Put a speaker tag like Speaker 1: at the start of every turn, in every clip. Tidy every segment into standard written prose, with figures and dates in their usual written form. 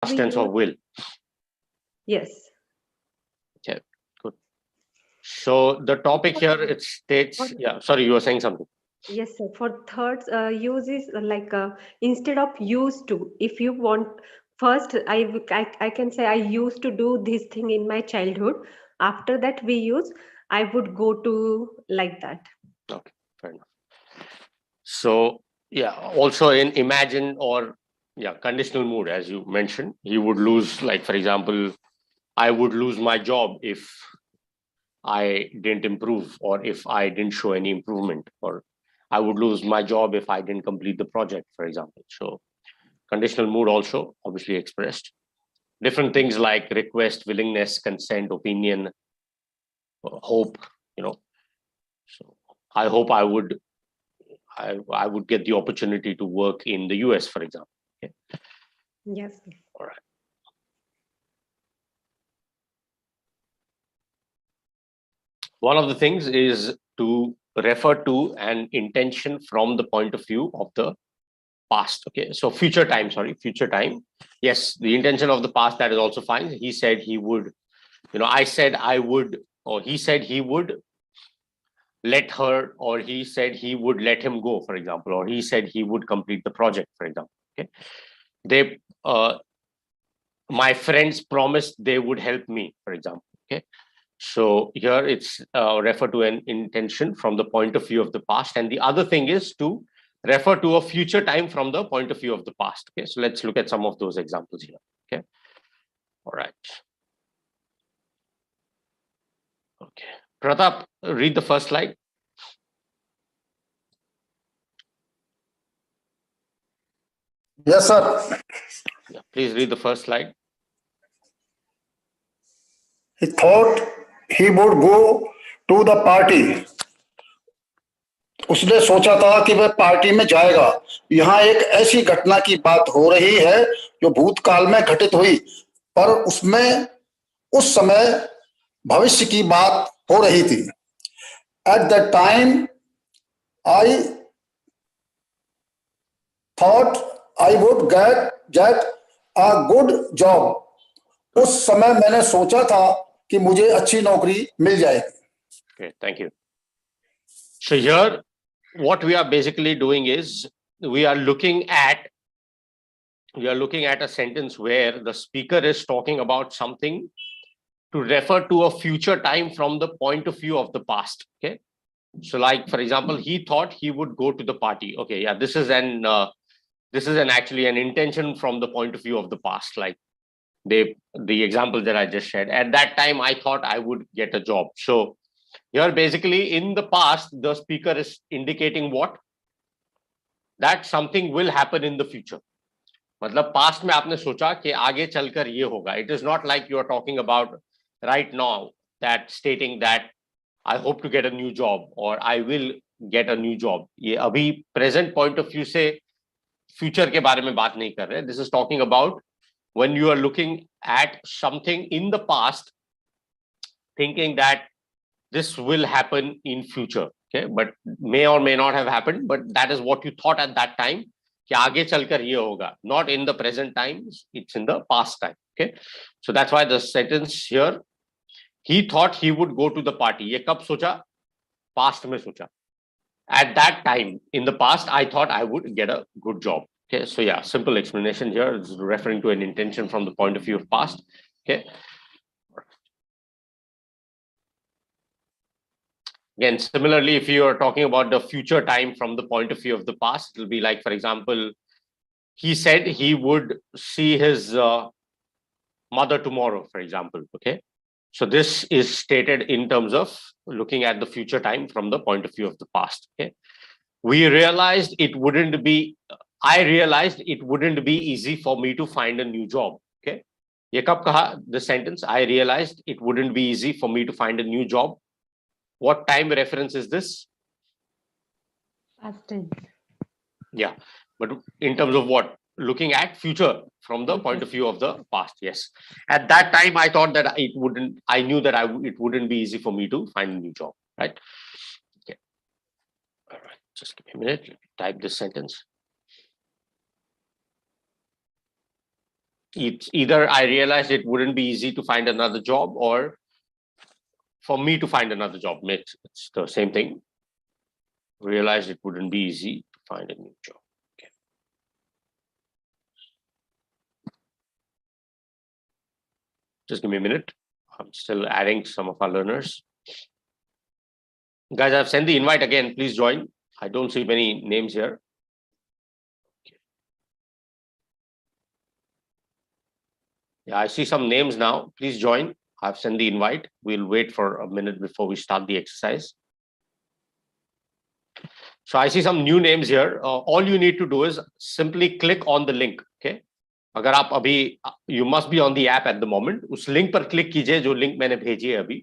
Speaker 1: past
Speaker 2: We
Speaker 1: tense of
Speaker 2: use
Speaker 1: will.
Speaker 2: yes.
Speaker 1: Okay, good. So the topic
Speaker 2: For,
Speaker 1: here, it
Speaker 2: for
Speaker 1: states, yeah, sorry, you were saying something.
Speaker 2: yes, sir. For thirds, use is like instead of used to. If you want, first I can say I used to do this thing in my childhood. After that, we use I would go to like that.
Speaker 1: Okay, fair enough. So yeah, also in imagine or yeah, conditional mood, as you mentioned, he would lose, like for example, I would lose my job if I didn't improve or if I didn't show any improvement, or I would lose my job if I didn't complete the project, for example. So conditional mood also obviously expressed. Different things like request, willingness, consent, opinion, hope, you know. So I hope I would get the opportunity to work in the US, for example. Okay.
Speaker 2: Yes.
Speaker 1: All right. One of the things is to refer to an intention from the point of view of the past. Okay. So future time, sorry, future time. Yes, the intention of the past, that is also fine. He said he would, I said I would, or he said he would let her, or he said he would let him go, for example, or he said he would complete the project, for example. Okay. They My friends promised they would help me, for example. Okay. So here it's refer to an intention from the point of view of the past, and the other thing is to refer to a future time from the point of view of the past. Okay, so let's look at some of those examples here. Okay, all right. Okay, Pratap, read the first slide.
Speaker 3: Yes, sir.
Speaker 1: Yeah, please read the first slide.
Speaker 3: He thought he would go to the party. उसने सोचा था कि वह party में जाएगा। यहाँ एक ऐसी घटना की बात हो रही है जो भूतकाल में घटित हुई, पर उसमें उस समय भविष्य की बात हो रही थी। At that time, I thought I would get a good job. उस समय मैंने सोचा था कि मुझे अच्छी नौकरी मिल जाएगी।
Speaker 1: Okay, thank you. So here, what we are basically doing is we are looking at a sentence where the speaker is talking about something to refer to a future time from the point of view of the past. Okay, so like for example, he thought he would go to the party. Okay, yeah, this is an actually an intention from the point of view of the past. Like the example that I just shared, at that time I thought I would get a job. So here basically in the past the speaker is indicating what, that something will happen in the future. मतलब past में आपने सोचा कि आगे चलकर ये होगा. It is not like you are talking about right now, that stating that I hope to get a new job or I will get a new job. ये अभी present point of view से future के बारे में बात नहीं कर रहे. This is talking about when you are looking at something in the past, thinking that this will happen in future. Okay, but may or may not have happened, but that is what you thought at that time कि आगे चलकर ये होगा. Not in the present time, it's in the past time. Okay, so that's why the sentence here, he thought he would go to the party. ये कब सोचा? Past में सोचा. At that time in the past I thought I would get a good job. Okay, so yeah, simple explanation here is referring to an intention from the point of view of past. Okay, again, similarly, if you are talking about the future time from the point of view of the past, it will be like, for example, he said he would see his mother tomorrow, for example. Okay, so this is stated in terms of looking at the future time from the point of view of the past. Okay, I realized it wouldn't be easy for me to find a new job. Okay, ये कब कहा the sentence? I realized it wouldn't be easy for me to find a new job. What time reference is this?
Speaker 2: Past tense.
Speaker 1: Yeah, but in terms of what? Looking at future from the point
Speaker 2: Future.
Speaker 1: of view of the past. Yes, at that time I thought that I knew that it wouldn't be easy for me to find a new job, right? Okay, all right, just give me a minute. Let me type this sentence. It's either I realized it wouldn't be easy to find another job, or for me to find another job. It's the same thing. Realized it wouldn't be easy to find a new job. Okay. Just give me a minute. I'm still adding some of our learners. Guys, I've sent the invite again. Please join. I don't see many names here. Yeah, I see some names now. Please join. I've sent the invite. We'll wait for a minute before we start the exercise. So I see some new names here. All you need to do is simply click on the link. Okay. अगर आप अभी, you must be on the app at the moment. उस link पर click कीजिए जो link मैंने भेजी है अभी.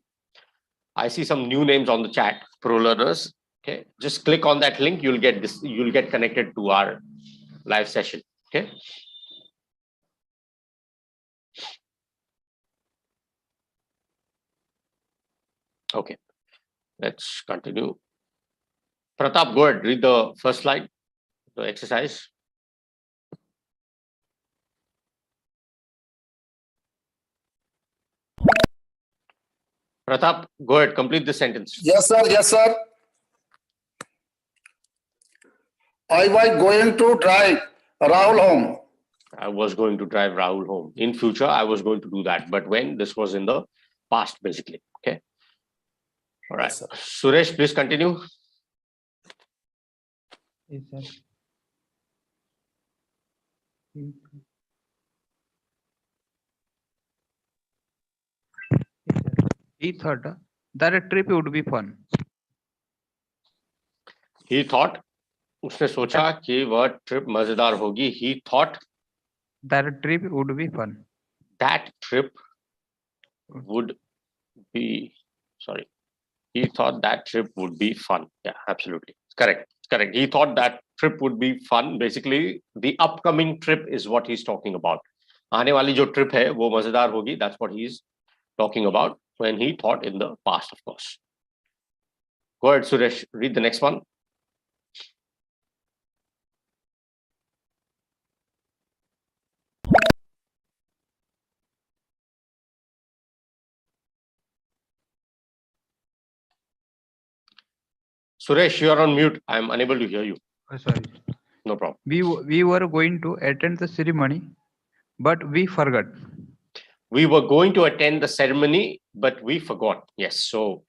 Speaker 1: I see some new names on the chat. Pro learners. Okay. Just click on that link. You'll get this. You'll get connected to our live session. Okay. Okay. Let's continue. Pratap, go ahead. Read the first slide. The exercise. Pratap, go ahead, complete the sentence.
Speaker 3: Yes, sir. Yes, sir. I was going to drive Rahul home.
Speaker 1: I was going to drive Rahul home. In future, I was going to do that. But when? This was in the past, basically. Okay. All right.
Speaker 3: Yes, sir.
Speaker 1: Suresh, please continue.
Speaker 4: Yes, sir. He thought that a trip would be fun.
Speaker 1: He thought, उसने सोचा कि वह trip मजेदार होगी. He thought
Speaker 4: that a trip would be fun.
Speaker 1: that trip would be, sorry. He thought that trip would be fun. Yeah, absolutely. Correct. Correct. He thought that trip would be fun. Basically, the upcoming trip is what he's talking about. आने वाली जो trip है वो मजेदार होगी. That's what he's talking about when he thought in the past, of course. Go ahead, Suresh. Read the next one. Suresh, you are on mute. I am unable to hear you.
Speaker 4: Oh, sorry.
Speaker 1: No problem.
Speaker 4: We were going to attend the ceremony, but we forgot.
Speaker 1: We were going to attend the ceremony, but we forgot. Yes. So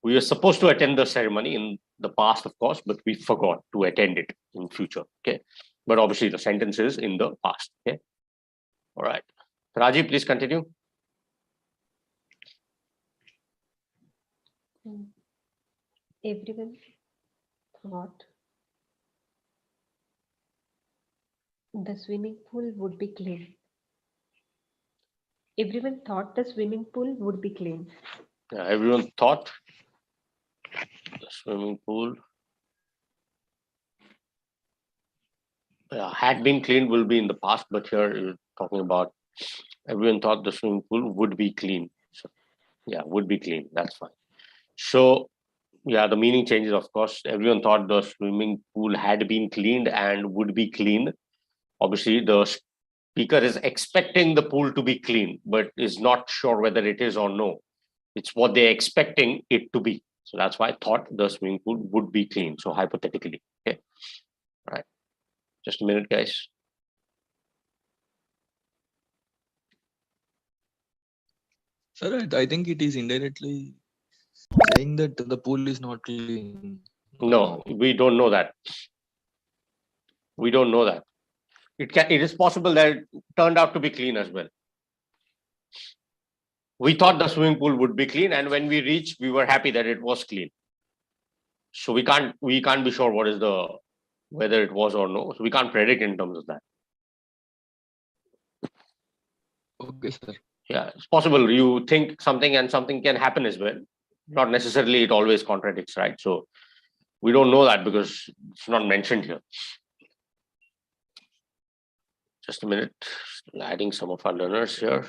Speaker 1: we were supposed to attend the ceremony in the past, of course, but we forgot to attend it in future. Okay. But obviously the sentence is in the past. Okay. All right. Raji, please continue.
Speaker 2: Everyone thought the swimming pool would be clean. Everyone thought the swimming pool would be clean.
Speaker 1: Yeah, everyone thought the swimming pool had been cleaned will be in the past, but here you're talking about everyone thought the swimming pool would be clean. So yeah, would be clean. That's fine. So yeah, the meaning changes, of course. Everyone thought the swimming pool had been cleaned and would be clean. Obviously, the speaker is expecting the pool to be clean, but is not sure whether it is or no. It's what they're expecting it to be. So that's why I thought the swimming pool would be clean. So hypothetically. Okay. All right. Just a minute, guys.
Speaker 5: Sir, I think it is indirectly saying that the pool is not clean.
Speaker 1: No, we don't know that. We don't know that. It is possible that it turned out to be clean as well. We thought the swimming pool would be clean, and when we reached, we were happy that it was clean. So we can't be sure what is whether it was or no. So we can't predict in terms of that.
Speaker 5: Okay, sir.
Speaker 1: Yeah, it's possible you think something and something can happen as well. Not necessarily it always contradicts, right? So we don't know that because it's not mentioned here. Just a minute. Still adding some of our learners here.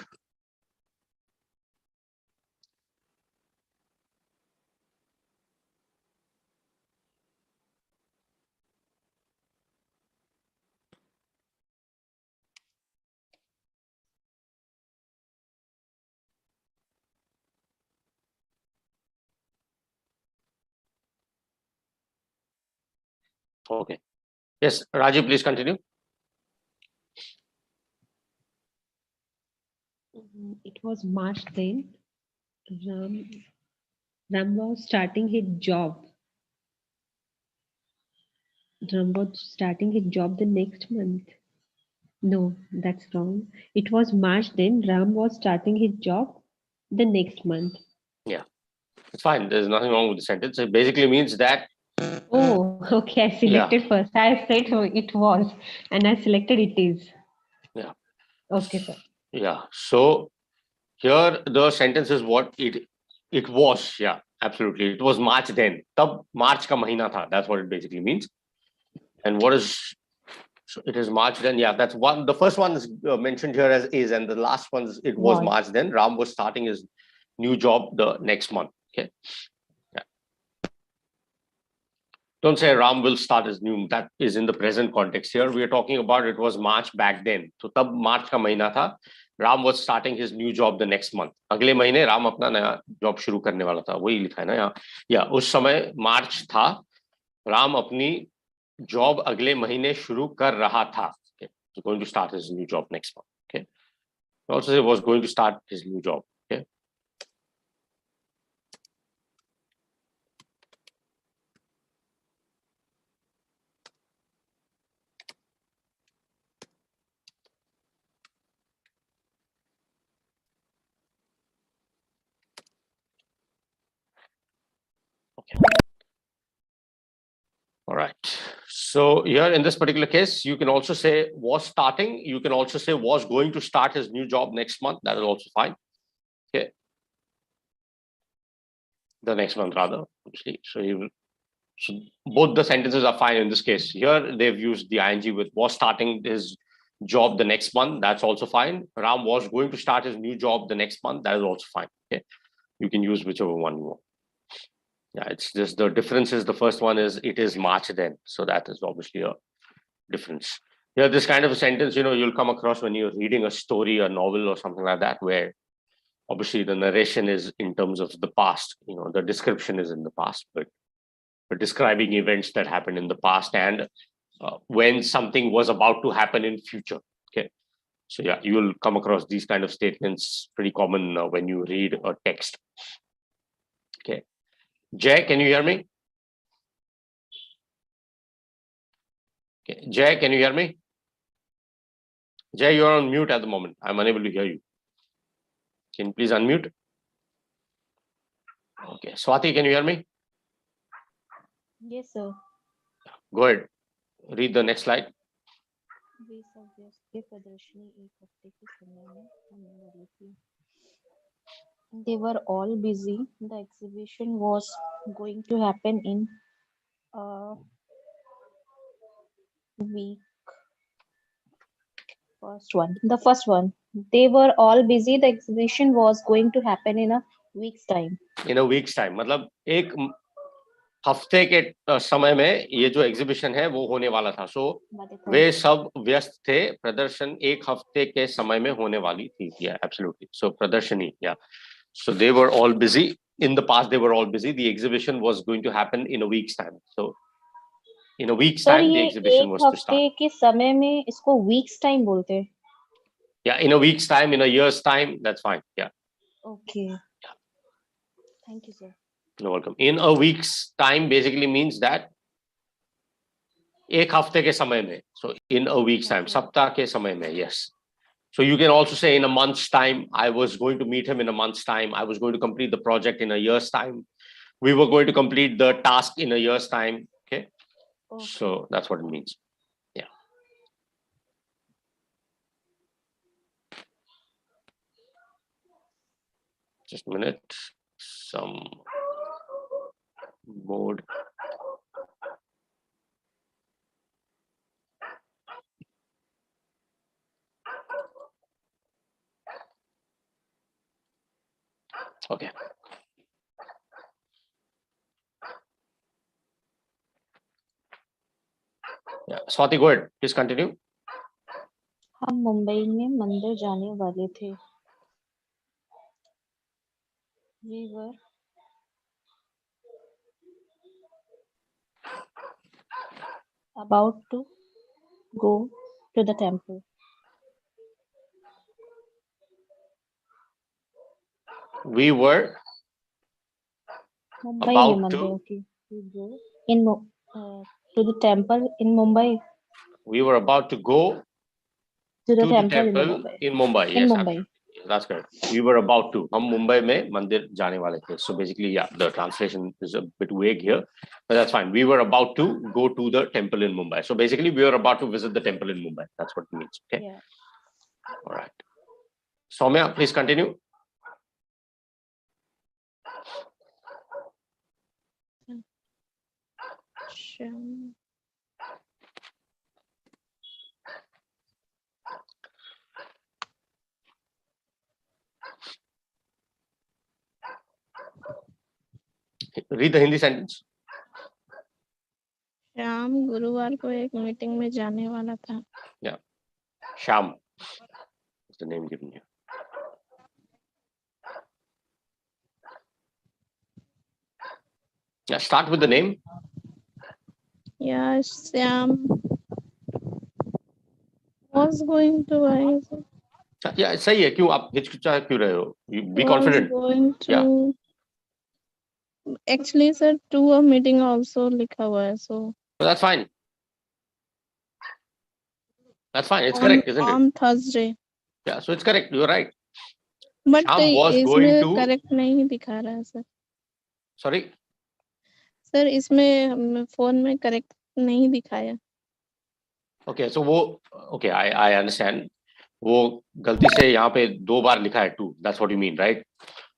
Speaker 1: Okay. Yes, Rajiv, please continue.
Speaker 2: It was March then. Ram was starting his job. Ram was starting his job the next month. No, that's wrong. It was March then. Ram was starting his job the next month.
Speaker 1: Yeah, it's fine. There's nothing wrong with the sentence. It basically means that,
Speaker 2: Oh, okay. I selected first. I said it was, and I selected it is.
Speaker 1: Yeah.
Speaker 2: Okay, sir.
Speaker 1: Yeah. So here the sentence is what it was. Yeah, absolutely. It was March then. Tab March ka mahina tha. That's what it basically means. And what is, so it is March then. Yeah, that's one. The first one is mentioned here as is, and the last one is it was
Speaker 2: Was.
Speaker 1: March then. Ram was starting his new job the next month. Okay. Yeah. Don't say Ram will start his new. That is in the present context. Here we are talking about it was March back then. So tab March का महीना था. Ram was starting his new job the next month. अगले महीने राम अपना नया job शुरू करने वाला था. वही लिखा है ना यहाँ. या उस समय मार्च था. राम अपनी जॉब अगले महीने शुरू कर रहा था. Okay. So going to start his new job next month. Okay. Also, he was going to start his new job. Okay. Okay. All right. So here in this particular case, you can also say was starting. You can also say was going to start his new job next month. That is also fine. Okay. The next month rather. Obviously. So both the sentences are fine in this case. Here they've used the ing with was starting his job the next month. That's also fine. Ram was going to start his new job the next month. That is also fine. Okay. You can use whichever one you want. Yeah, it's just the difference is the first one is it is March then. So that is obviously a difference. Yeah, this kind of a sentence, you'll come across when you're reading a story, a novel or something like that, where obviously the narration is in terms of the past, the description is in the past, but describing events that happened in the past and when something was about to happen in future. Okay. So yeah, you will come across these kind of statements pretty common when you read a text. Okay. Jay, can you hear me? Okay. Jay, can you hear me? Jay, you're on mute at the moment. I'm unable to hear you. Can you please unmute? Okay. Swati, can you hear me?
Speaker 6: Yes, sir.
Speaker 1: Go ahead. Read the next slide.
Speaker 6: वे सब व्यस्त थे प्रदर्शनी एक हफ्ते के समय में होने वाली थी. They were all busy. The exhibition was going to happen in a week. The first one. They were all busy. The exhibition was going to happen in a week's time.
Speaker 1: In a week's time. मतलब एक हफ्ते के समय में ये जो exhibition है वो होने वाला था. सो वे सब व्यस्त थे. प्रदर्शन एक हफ्ते के समय में होने वाली थी. Yeah, absolutely. So प्रदर्शनी. Yeah. So they were all busy. In the past, they were all busy. The exhibition was going to happen in a week's time. So in a week's time, the exhibition was to start.
Speaker 6: एक हफ्ते के समय में इसको week's time बोलते हैं.
Speaker 1: Yeah, in a week's time, in a year's time, that's fine. Yeah.
Speaker 6: Okay. Yeah. Thank you, sir.
Speaker 1: You're welcome. In a week's time basically means that एक हफ्ते के समय में. So in a week's time, सप्ताह के समय में. Yes. So you can also say in a month's time, I was going to meet him in a month's time. I was going to complete the project in a year's time. We were going to complete the task in a year's time. Okay. So that's what it means. Yeah. Just a minute. Some mode. Okay. Yeah. Swati, go ahead. Please continue.
Speaker 6: हम मुंबई में मंदिर जाने वाले थे. We were about to go to the temple.
Speaker 1: We were
Speaker 6: Mumbai
Speaker 1: about
Speaker 6: Mumbai,
Speaker 1: to.
Speaker 6: okay. To go in to the temple in Mumbai.
Speaker 1: We were about to go
Speaker 6: To the
Speaker 1: to the
Speaker 6: temple in
Speaker 1: temple
Speaker 6: Mumbai.
Speaker 1: in Mumbai.
Speaker 6: In
Speaker 1: Yes,
Speaker 6: Mumbai.
Speaker 1: absolutely. That's correct. We were about to. हम मुंबई में मंदिर जाने वाले थे. So basically, yeah, the translation is a bit vague here, but that's fine. We were about to go to the temple in Mumbai. So basically, we were about to visit the temple in Mumbai. That's what it means. Okay.
Speaker 6: Yeah.
Speaker 1: All right. Soumya, please continue.
Speaker 6: Shyam.
Speaker 1: Read the Hindi sentence.
Speaker 7: Shyam गुरुवार को एक meeting में जाने वाला था.
Speaker 1: Sham is the name given here. Yeah, start with the name.
Speaker 7: Yeah, Shyam was going to
Speaker 1: Yeah, सही है. क्यों आप हिचकिचा क्यों रहे हो? You be
Speaker 7: was
Speaker 1: confident.
Speaker 7: going to actually sir to a meeting also लिखा हुआ है, so
Speaker 1: But that's fine. That's fine. It's correct, isn't it?
Speaker 7: on Thursday.
Speaker 1: Yeah, so it's correct. You're right.
Speaker 7: But
Speaker 1: Shyam was going
Speaker 7: इसमें
Speaker 1: to.
Speaker 7: correct नहीं दिखा रहा है sir.
Speaker 1: Sorry.
Speaker 7: Sir इसमें phone में correct नहीं दिखाया.
Speaker 1: Okay, so वो okay, I understand. वो गलती से यहाँ पे 2 बार लिखा है 2. That's what you mean, right?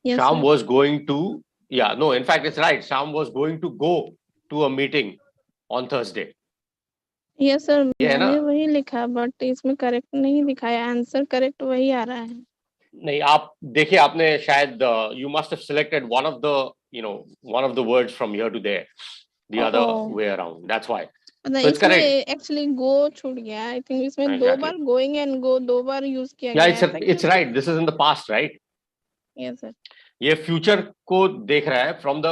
Speaker 7: Yes,
Speaker 1: Sham
Speaker 7: sir.
Speaker 1: was going to. Yeah, no. In fact, it's right. Sham was going to go to a meeting on Thursday.
Speaker 7: Yes sir,
Speaker 1: ये है ना?
Speaker 7: मैंने वही लिखा but इसमें correct नहीं दिखाया. Answer correct वही आ रहा है.
Speaker 1: नहीं, आप देखिए, आपने शायद you must have selected one of the words from here to there, the other
Speaker 7: Oh.
Speaker 1: way around. That's why.
Speaker 7: मतलब
Speaker 1: So it's correct.
Speaker 7: इसमें actually go छूट गया. I think इसमें 2
Speaker 1: Exactly.
Speaker 7: Bar going and go 2 bar use किया
Speaker 1: Yeah,
Speaker 7: गया है.
Speaker 1: it's right. This is in the past, right?
Speaker 7: Yes sir.
Speaker 1: ये future को देख रहा है from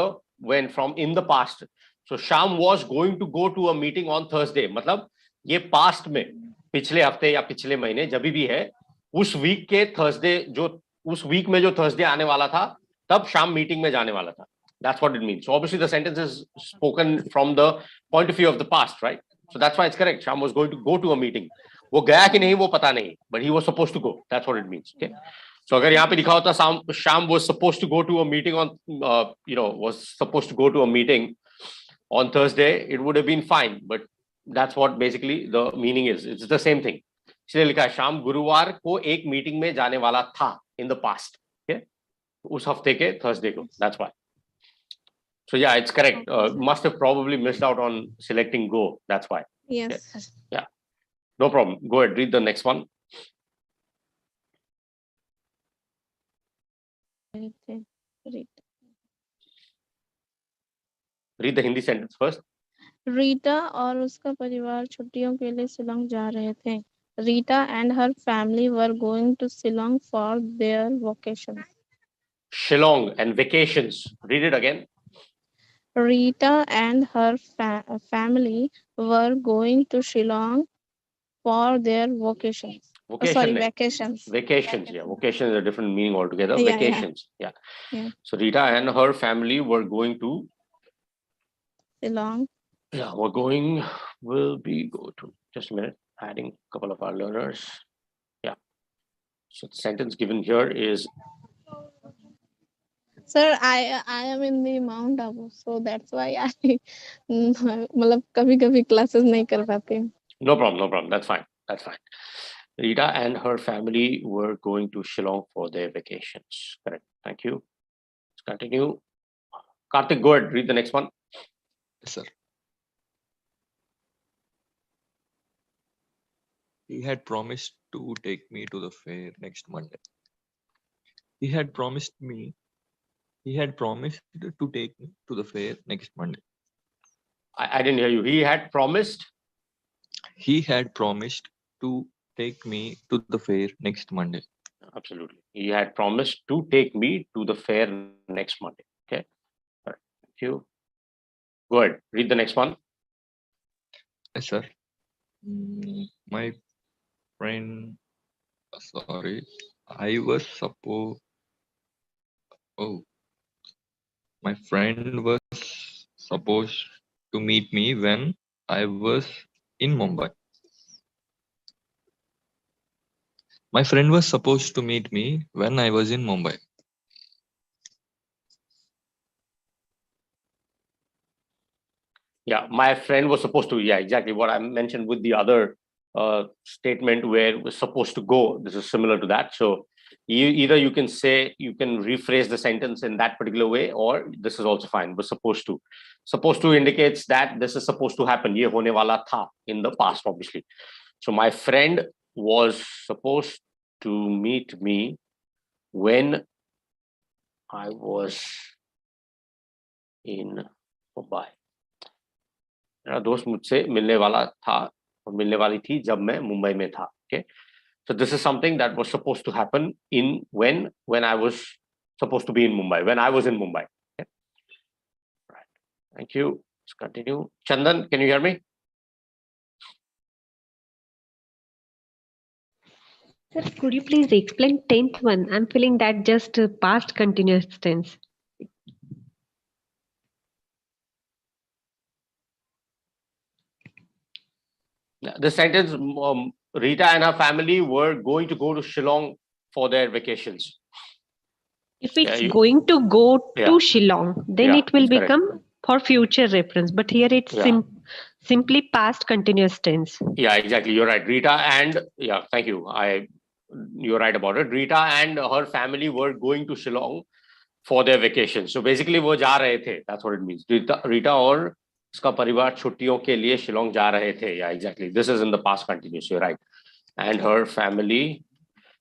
Speaker 1: in the past. So Sham was going to go to a meeting on Thursday. मतलब ये past में पिछले हफ्ते या पिछले महीने जब भी है, उस week के Thursday उस week में जो Thursday आने वाला था, तब Sham meeting में जाने वाला था. That's what it means. So obviously the sentence is spoken from the point of view of the past, right? So that's why it's correct. Sham was going to go to a meeting. वो गया कि नहीं वो पता नहीं, but he was supposed to go. That's what it means. Okay. So अगर यहाँ पे लिखा होता Sham was supposed to go to a meeting on Thursday, it would have been fine. But that's what basically the meaning is. It's the same thing. इसलिए लिखा है शाम गुरुवार को एक मीटिंग में जाने वाला था in the past. Okay. उस हफ्ते के Thursday को. That's why. So yeah, it's correct. Must have probably missed out on selecting go. That's why.
Speaker 7: Yes.
Speaker 1: Okay. Yeah. No problem. Go ahead. Read the next one. Read the Hindi sentence first.
Speaker 7: Rita और उसका परिवार छुट्टियों के लिए शिलोंग जा रहे थे. Rita and her family were going to Shillong for their vacations.
Speaker 1: Shillong and vacations. Read it again.
Speaker 7: Rita and her family were going to Shillong for their vacations. Vacations.
Speaker 1: Vacations, yeah. Vocation is a different meaning altogether.
Speaker 7: Yeah,
Speaker 1: Vacations, yeah. So Rita and her family were going to
Speaker 7: Shillong.
Speaker 1: Yeah, go to. Just a minute. Adding a couple of our learners. Yeah. So the sentence given here is.
Speaker 7: Sir, I am in the Mount Abu, so that's why I मतलब कभी-कभी classes नहीं कर पाती.
Speaker 1: No problem. That's fine. Rita and her family were going to Shillong for their vacations. Correct. Thank you. Let's continue. Karthik, go ahead. Read the next one.
Speaker 5: Yes, sir. He had promised to take me to the fair next Monday. He had promised to take me to the fair next Monday.
Speaker 1: I didn't hear you. He had promised
Speaker 5: to take me to the fair next Monday.
Speaker 1: Absolutely. He had promised to take me to the fair next Monday. Okay. All right. Thank you. Go ahead. Read the next one.
Speaker 5: Yes, sir. My friend, sorry, I was supposed. Oh, my friend was supposed to meet me when I was in Mumbai. My friend was supposed to meet me when I was in Mumbai.
Speaker 1: Yeah, my friend was supposed to. Yeah, exactly what I mentioned with the other statement where it was supposed to go. This is similar to that. So either you can say, you can rephrase the sentence in that particular way, or this is also fine. Was supposed to. Supposed to indicates that this is supposed to happen. Ye hone wala tha in the past, obviously. So my friend was supposed to meet me when I was in Mumbai. मेरा दोस्त मुझसे मिलने वाला था और मिलने वाली थी जब मैं मुंबई में था. Okay, so this is something that was supposed to happen in when I was supposed to be in Mumbai, when I was in Mumbai. Okay, right. Thank you. Let's continue. Chandan, can you hear me?
Speaker 2: Sir, could you please explain 10th one? I'm feeling that just past continuous tense.
Speaker 1: The sentence, Rita and her family were going to go to Shillong for their vacations.
Speaker 2: If it's
Speaker 1: you-
Speaker 2: going to go
Speaker 1: Yeah.
Speaker 2: to Shillong, then
Speaker 1: Yeah,
Speaker 2: it will
Speaker 1: that's correct.
Speaker 2: become for future reference. But here it's
Speaker 1: Yeah.
Speaker 2: simply past continuous tense.
Speaker 1: Yeah, exactly. You're right. Rita and yeah, thank you. You're right about it. Rita and her family were going to Shillong for their vacation. So basically वो जा रहे थे. That's what it means. Rita और उसका परिवार छुट्टियों के लिए शिलोंग जा रहे थे. Yeah, exactly. This is in the past continuous. You're right. And her family.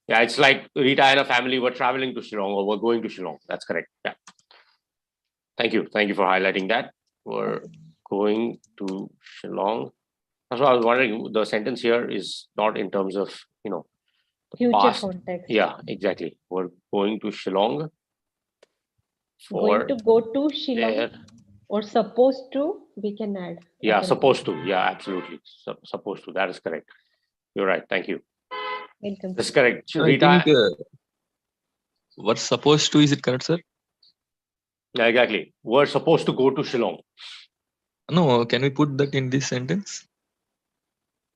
Speaker 1: Yeah, it's like Rita and her family were traveling to Shillong or were going to Shillong. That's correct. Yeah. Thank you. Thank you for highlighting that. We're going to Shillong. That's why I was wondering. The sentence here is not in terms of the
Speaker 2: Future
Speaker 1: past.
Speaker 2: context.
Speaker 1: Yeah, exactly. We're going to Shillong
Speaker 2: Going
Speaker 1: for
Speaker 2: to go to Shillong
Speaker 1: their.
Speaker 2: or supposed to, we can add.
Speaker 1: Yeah,
Speaker 2: I can
Speaker 1: supposed
Speaker 2: say.
Speaker 1: to. Yeah, absolutely. Supposed to. That is correct. You're right. Thank you.
Speaker 2: Welcome.
Speaker 1: That's correct.
Speaker 5: I
Speaker 1: Rita.
Speaker 5: think what's supposed to, is it correct, sir?
Speaker 1: Yeah, exactly. We're supposed to go to Shillong.
Speaker 5: No, can we put that in this sentence?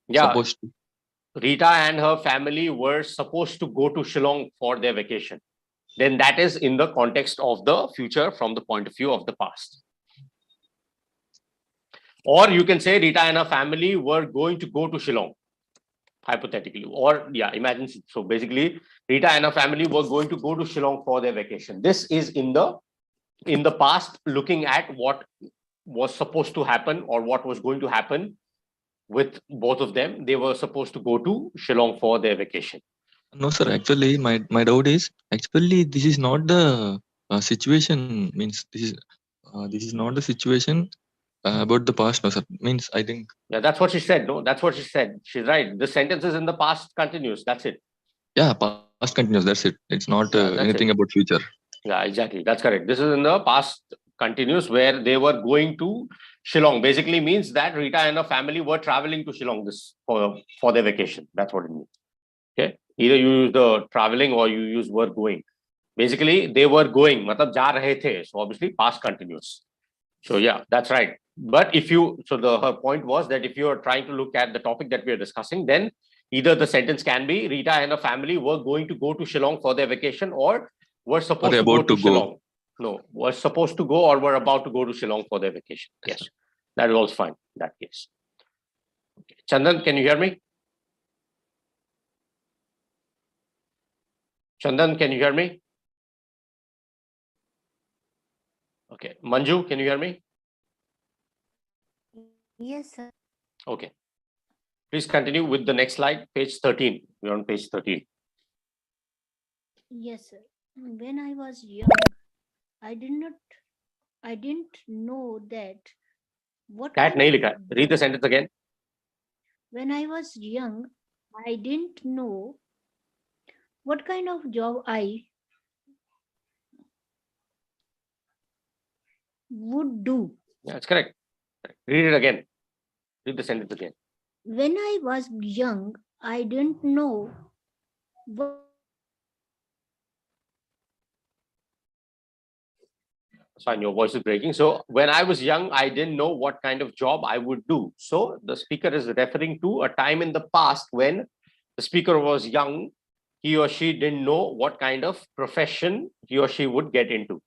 Speaker 1: Yeah.
Speaker 5: Supposed to.
Speaker 1: Rita and her family were supposed to go to Shillong for their vacation. Then that is in the context of the future from the point of view of the past. Or you can say Rita and her family were going to go to Shillong, hypothetically. Or yeah, imagine. So basically, Rita and her family were going to go to Shillong for their vacation. This is in the past, looking at what was supposed to happen or what was going to happen with both of them. They were supposed to go to Shillong for their vacation.
Speaker 5: No, sir. Actually, my doubt is actually this is not the situation. Means this is not the situation about the past. No, sir. Means I think.
Speaker 1: Yeah, that's what she said. No, that's what she said. She's right. The sentence is in the past continuous. That's it.
Speaker 5: Yeah, past continuous. That's it. It's not
Speaker 1: that's
Speaker 5: anything
Speaker 1: it.
Speaker 5: about future.
Speaker 1: Yeah, exactly. That's correct. This is in the past continuous where they were going to Shillong. Basically means that Rita and her family were traveling to Shillong for their vacation. That's what it means. Okay. Either you use the traveling or you use were going. Basically, they were going. मतलब जा रहे थे. So obviously past continuous. So yeah, that's right. But her point was that if you are trying to look at the topic that we are discussing, then either the sentence can be Rita and her family were going to go to Shillong for their vacation, or were supposed to go to Shillong. No, were supposed to go or were about to go to Shillong for their vacation. Yes, that is also fine in that case. Okay. Chandan, can you hear me? Chandan, can you hear me? Okay. Manju, can you hear me?
Speaker 8: Yes, sir.
Speaker 1: Okay. Please continue with the next slide, page 13. We're on page 13.
Speaker 8: Yes, sir. When I was young, I didn't know that what
Speaker 1: That
Speaker 8: kind
Speaker 1: nahi
Speaker 8: of
Speaker 1: likha hai. Read the sentence again.
Speaker 8: when I was young, I didn't know what kind of job I would do.
Speaker 1: Yeah, that's correct. Read it again. Read the sentence again.
Speaker 8: When I was young, I didn't know what
Speaker 1: Fine, your voice is breaking. So when I was young, I didn't know what kind of job I would do. So the speaker is referring to a time in the past when the speaker was young. He or she didn't know what kind of profession he or she would get into,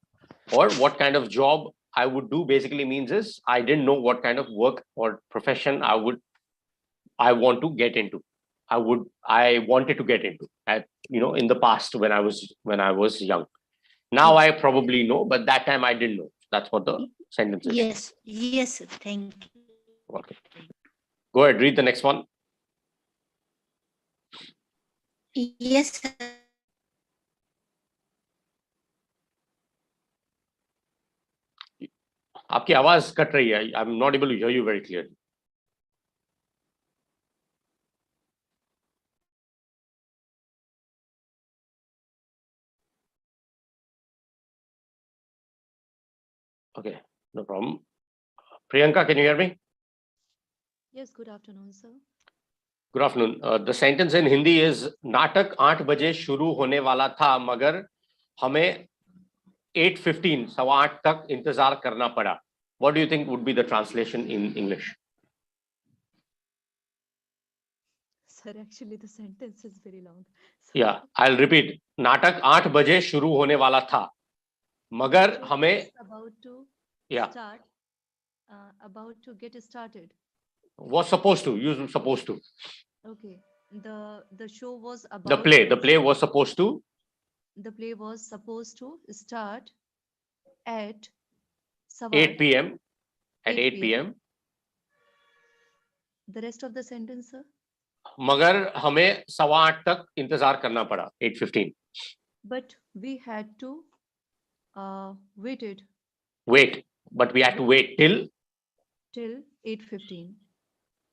Speaker 1: or what kind of job I would do. Basically means is I didn't know what kind of work or profession I want to get into. I wanted to get into at, in the past when I was young. Now I probably know, but that time I didn't know. That's what the sentence is.
Speaker 8: Yes, sir. Thank you.
Speaker 1: Okay. Go ahead, read the next one.
Speaker 8: Yes, sir.
Speaker 1: आपकी आवाज cut रही है. I'm not able to hear you very clearly. Okay, no problem. Priyanka, can you hear me?
Speaker 9: Yes, good afternoon, sir.
Speaker 1: Good afternoon. The sentence in Hindi is नाटक 8 बजे शुरू होने वाला था मगर हमें 8:15 सवा 8 तक इंतजार करना पड़ा. What do you think would be the translation in English?
Speaker 9: Sir, actually the sentence is very long. So
Speaker 1: Yeah, I'll repeat. नाटक 8 बजे शुरू होने वाला था मगर हमें
Speaker 9: it's about to
Speaker 1: Yeah.
Speaker 9: start, about to get started.
Speaker 1: was supposed to. You supposed to.
Speaker 9: Okay. The show was about
Speaker 1: The play was supposed to.
Speaker 9: the play was supposed to start at
Speaker 1: 8 p.m. At 8
Speaker 9: 8
Speaker 1: p.m.
Speaker 9: The rest of the sentence, sir.
Speaker 1: मगर हमें सवा 8 तक इंतजार करना पड़ा. 8:15.
Speaker 9: But we had to waited
Speaker 1: Wait, but we had to wait till.
Speaker 9: till 8:15.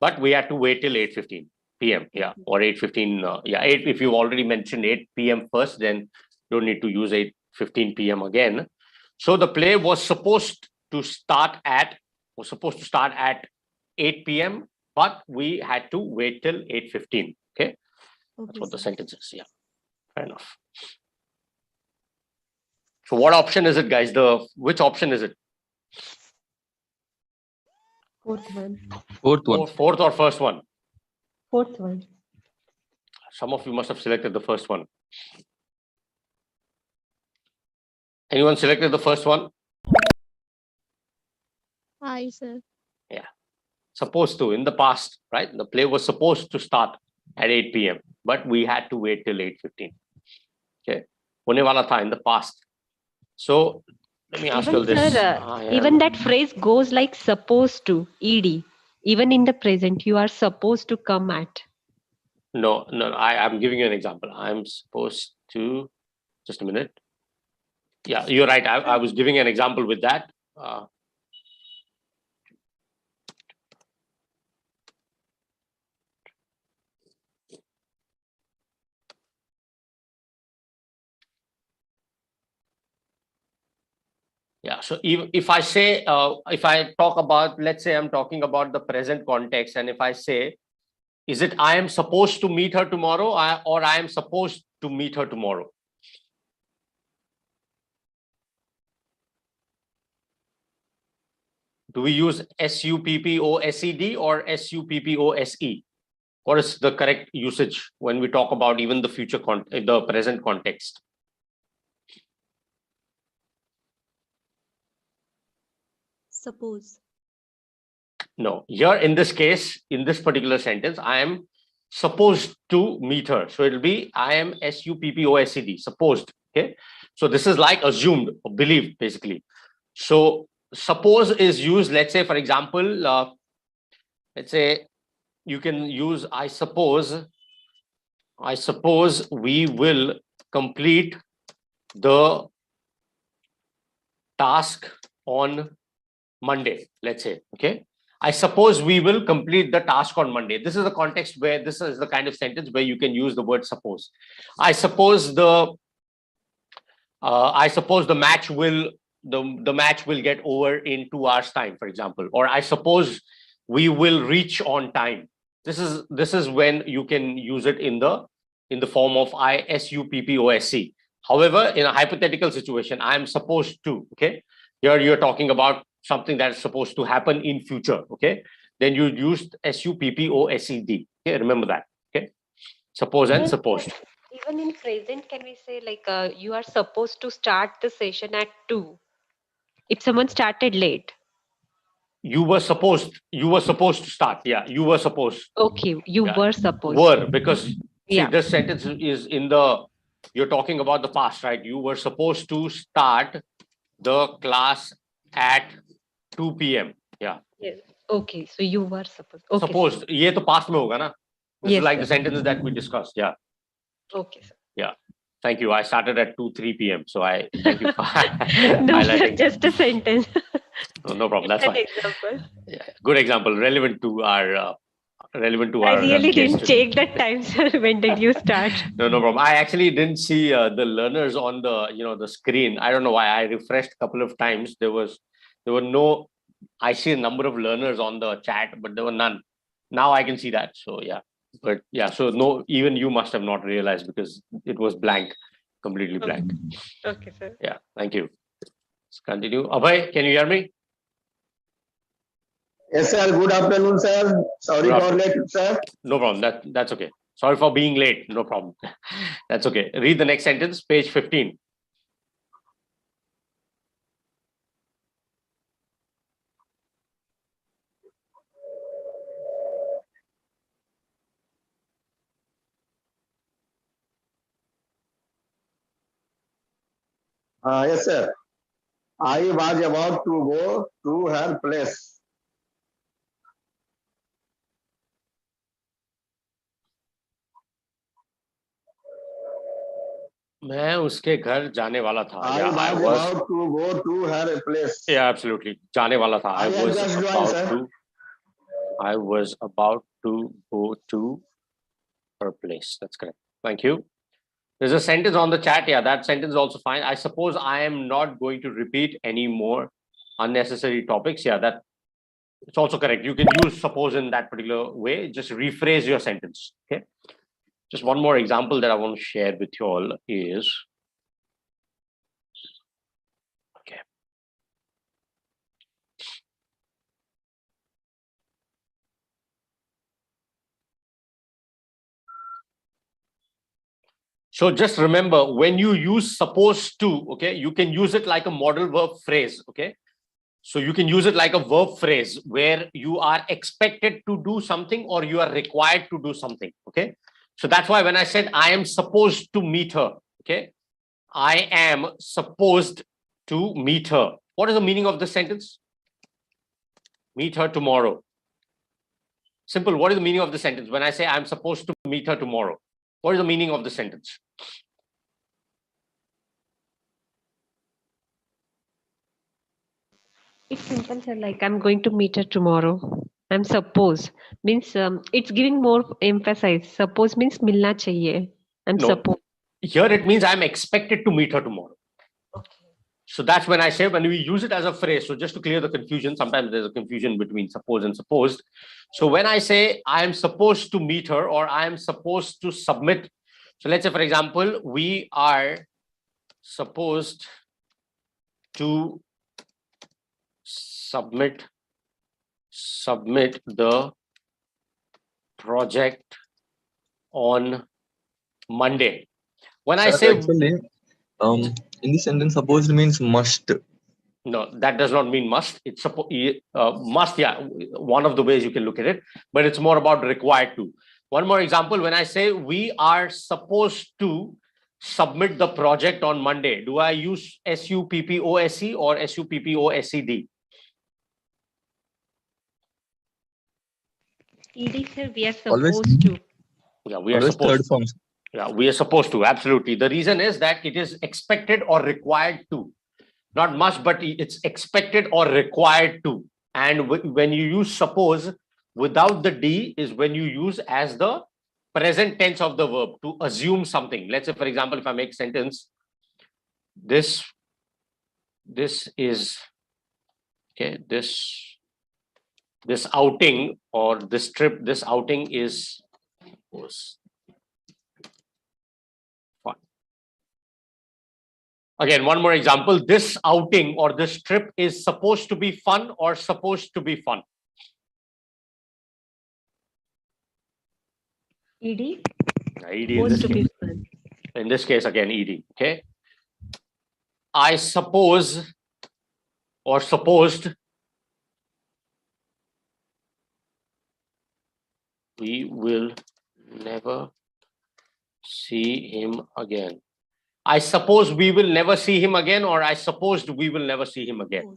Speaker 1: But we had to wait till 8:15 p.m. Yeah, or 8:15. Yeah, 8. If you've already mentioned 8 p.m. first, then you don't need to use 8:15 p.m. again. So the play was supposed to start at 8 p.m. But we had to wait till 8:15. Okay, that's
Speaker 9: Okay,
Speaker 1: what the
Speaker 9: sir.
Speaker 1: sentence is. Yeah, fair enough. So what option is it, guys? Which option is it?
Speaker 9: Fourth one.
Speaker 5: Fourth one.
Speaker 1: Fourth or first one?
Speaker 9: Fourth one.
Speaker 1: Some of you must have selected the first one. Anyone selected the first one?
Speaker 7: Hi, sir.
Speaker 1: Supposed to, in the past, right? The play was supposed to start at 8 p.m., but we had to wait till 8:15. Okay. Hone wala tha in the past. So let me ask you
Speaker 2: Even
Speaker 1: this.
Speaker 2: sir, even that phrase goes like supposed to, ed. Even in the present, you are supposed to come at.
Speaker 1: No, I'm giving you an example. I'm supposed to, just a minute. Yeah, you're right. I was giving an example with that. Yeah, so if I say, if I talk about, let's say I'm talking about the present context, and if I say, is it I am supposed to meet her tomorrow, or I am supposed to meet her tomorrow? Do we use SUPPOSED or SUPPOSE? What is the correct usage when we talk about even the future the present context?
Speaker 9: Suppose.
Speaker 1: No, here in this case, in this particular sentence, I am supposed to meet her. So it'll be I am SUPPOSED, supposed. Okay. So this is like assumed or believed, basically. So suppose is used, let's say, for example, let's say you can use I suppose we will complete the task on Monday, let's say. Okay. I suppose we will complete the task on Monday. This is the context where this is the kind of sentence where you can use the word suppose. I suppose the match will get over in 2 hours time, for example, or I suppose we will reach on time. This is when you can use it in the form of ISUPPOSC. However, in a hypothetical situation, I am supposed to, okay? Here you're talking about something that's supposed to happen in future, okay? Then you used SUPPOSED. Okay, remember that, okay? Suppose and supposed.
Speaker 2: Even in present, can we say like you are supposed to start the session at 2 if someone started late?
Speaker 1: You were supposed to start. Yeah, you were supposed.
Speaker 2: Okay, you
Speaker 1: Yeah.
Speaker 2: were supposed.
Speaker 1: Were, because see,
Speaker 2: Yeah.
Speaker 1: this sentence is you're talking about the past, right? You were supposed to start the class at 2 p.m. Yeah.
Speaker 2: Yes. Okay, so you were supposed. Okay.
Speaker 1: Supposed. ये तो past में होगा ना? This
Speaker 2: Yes,
Speaker 1: is like
Speaker 2: sir.
Speaker 1: the sentences that we discussed. Yeah.
Speaker 2: Okay, sir.
Speaker 1: Yeah. Thank you. I started at 3 p.m. So I thank you for
Speaker 2: No, sir,
Speaker 1: highlighting.
Speaker 2: just a sentence.
Speaker 1: No problem. That's
Speaker 2: An
Speaker 1: fine.
Speaker 2: example.
Speaker 1: Yeah. Good example. Relevant to our.
Speaker 2: I really didn't
Speaker 1: case
Speaker 2: check that time, sir. When did you start?
Speaker 1: No problem. I actually didn't see the learners on the screen. I don't know why. I refreshed a couple of times. There were no. I see a number of learners on the chat, but there were none. Now I can see that. So yeah, but yeah. So no, even you must have not realized because it was blank, completely blank.
Speaker 2: Okay, sir.
Speaker 1: Yeah. Thank you. Let's continue. Abhay, can you hear me?
Speaker 10: Yes, sir. Good afternoon, sir. Sorry
Speaker 1: Good
Speaker 10: for
Speaker 1: afternoon.
Speaker 10: late, sir.
Speaker 1: No problem. That's okay. Sorry for being late. No problem. That's okay. Read the next sentence, page 15.
Speaker 10: Yes, sir. I was about to go to her place.
Speaker 1: मैं उसके घर जाने वाला था.
Speaker 10: I
Speaker 1: Yeah, I
Speaker 10: was
Speaker 1: was.
Speaker 10: about to go to her place.
Speaker 1: Yeah, absolutely. जाने वाला था. I was
Speaker 10: just joined,
Speaker 1: about
Speaker 10: sir.
Speaker 1: to. I was about to go to her place. That's correct. Thank you. There's a sentence on the chat. Yeah, that sentence is also fine. I suppose I am not going to repeat any more unnecessary topics. Yeah, that it's also correct. You can use suppose in that particular way. Just rephrase your sentence. Okay. Just one more example that I want to share with you all is. Okay. So just remember, when you use supposed to, okay, you can use it like a modal verb phrase, okay? So you can use it like a verb phrase where you are expected to do something or you are required to do something, okay? So that's why when I said I am supposed to meet her, okay? I am supposed to meet her. What is the meaning of this sentence? Meet her tomorrow. Simple. What is the meaning of the sentence? When I say I'm supposed to meet her tomorrow, what is the meaning of the sentence?
Speaker 2: It's simple, sir. Like I'm going to meet her tomorrow. I'm suppose means it's giving more emphasis. Suppose means milna chahiye. I'm
Speaker 1: No.
Speaker 2: suppose.
Speaker 1: Here it means I'm expected to meet her tomorrow.
Speaker 2: Okay.
Speaker 1: So that's when I say, when we use it as a phrase. So just to clear the confusion, sometimes there's a confusion between suppose and supposed. So when I say I am supposed to meet her or I am supposed to submit. So let's say, for example, we are supposed to submit the project on Monday. When I say
Speaker 5: actually, in this sentence, supposed means must.
Speaker 1: no, that does not mean must. It's must. Yeah, one of the ways you can look at it, but it's more about required to. One more example. When I say we are supposed to submit the project on Monday, do I use SUPPOSE or SUPPOSED?
Speaker 2: ED, sir, we are
Speaker 5: Always-
Speaker 2: supposed to.
Speaker 1: Yeah, we are
Speaker 5: Always
Speaker 1: supposed
Speaker 5: third
Speaker 1: to.
Speaker 5: forms.
Speaker 1: Yeah, we are supposed to. Absolutely. The reason is that it is expected or required to. Not must, but it's expected or required to. And when you use suppose without the D is when you use as the present tense of the verb to assume something. Let's say, for example, if I make sentence, this is okay, this this outing or this trip, this outing was fun. Again, one more example. This outing or this trip is supposed to be fun or supposed to be fun.
Speaker 2: ED.
Speaker 1: ED in this case. In this case, again, ED. Okay. I suppose or supposed we will never see him again. I suppose we will never see him again, or I supposed we will never see him again.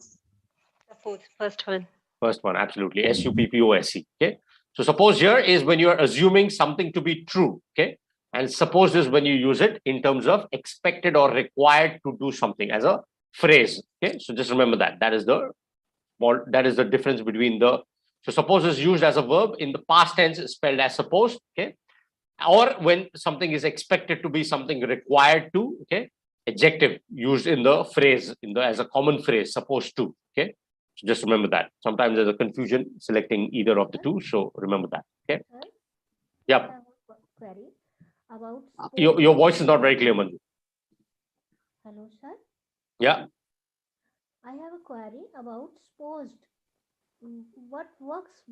Speaker 2: Suppose, first one.
Speaker 1: First one, absolutely. SUPPOSE. Okay. So suppose here is when you are assuming something to be true. Okay. And suppose is when you use it in terms of expected or required to do something as a phrase. Okay. So just remember that. That is the difference between the. So suppose is used as a verb in the past tense, spelled as supposed. Okay. Or when something is expected to be something required to. Okay. Adjective used in the phrase as a common phrase, supposed to. Okay. So just remember that. Sometimes there's a confusion selecting either of the two. So remember that. Okay. Yep.
Speaker 8: Query about
Speaker 1: Your voice is not very clear, Manju.
Speaker 8: Hello, sir.
Speaker 1: Yeah.
Speaker 8: I have a query about supposed. What works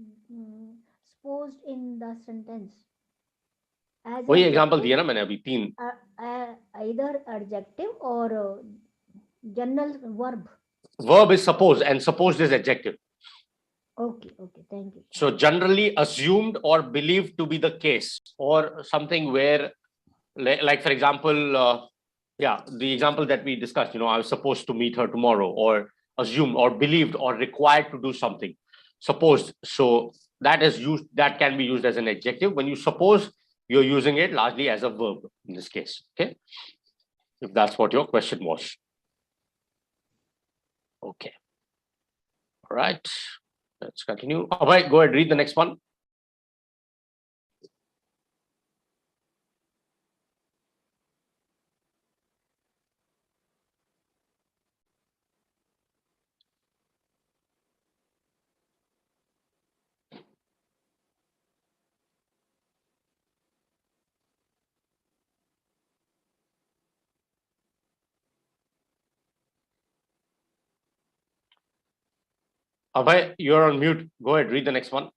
Speaker 8: supposed in the sentence? As
Speaker 1: वही example दिया ना मैंने अभी 3.
Speaker 8: Either adjective or general verb.
Speaker 1: Verb is suppose and supposed is adjective.
Speaker 8: Okay, thank you.
Speaker 1: So generally assumed or believed to be the case, or something where, like for example, the example that we discussed, I was supposed to meet her tomorrow, or assumed or believed or required to do something. Supposed. So that can be used as an adjective. When you suppose, you're using it largely as a verb in this case. Okay. If that's what your question was. Okay. All right. Let's continue. All right, go ahead, read the next one. Abhay, you're on mute. Go ahead, read the next one.